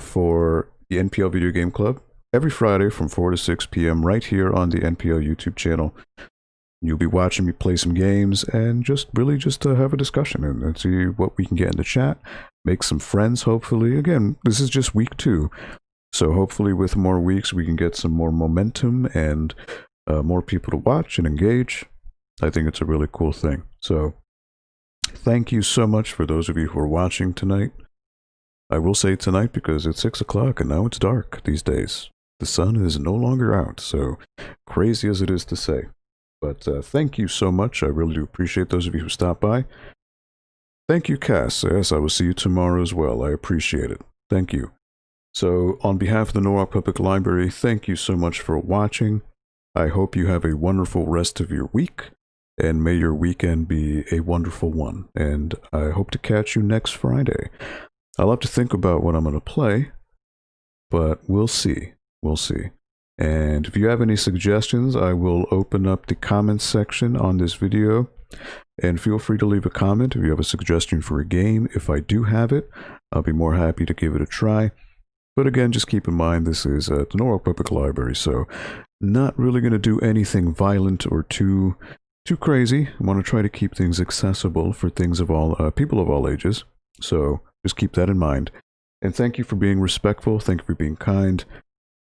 for the NPL Video Game Club. Every Friday from 4 to 6 p.m. right here on the NPL YouTube channel. You'll be watching me play some games and just have a discussion and see what we can get in the chat. Make some friends, hopefully. Again, this is just week 2. So hopefully with more weeks we can get some more momentum and more people to watch and engage. I think it's a really cool thing. So thank you so much for those of you who are watching tonight. I will say tonight because it's 6 o'clock and now it's dark these days. The sun is no longer out, so crazy as it is to say. But thank you so much. I really do appreciate those of you who stopped by. Thank you, Cass. Yes, I will see you tomorrow as well. I appreciate it. Thank you. So on behalf of the Norwalk Public Library, thank you so much for watching. I hope you have a wonderful rest of your week, and may your weekend be a wonderful one. And I hope to catch you next Friday. I'll have to think about what I'm going to play, but we'll see. We'll see. And if you have any suggestions, I will open up the comments section on this video. And feel free to leave a comment if you have a suggestion for a game. If I do have it, I'll be more happy to give it a try. But again, just keep in mind this is the Norwalk Public Library, so not really going to do anything violent or too crazy. I want to try to keep things accessible for things of all people of all ages. So just keep that in mind. And thank you for being respectful. Thank you for being kind.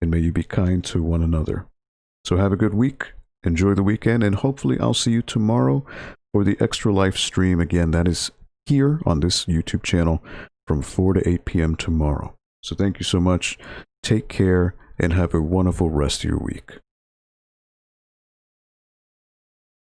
And may you be kind to one another. So have a good week. Enjoy the weekend. And hopefully I'll see you tomorrow for the Extra Life stream. Again, that is here on this YouTube channel from 4 to 8 p.m. tomorrow. So thank you so much. Take care and have a wonderful rest of your week.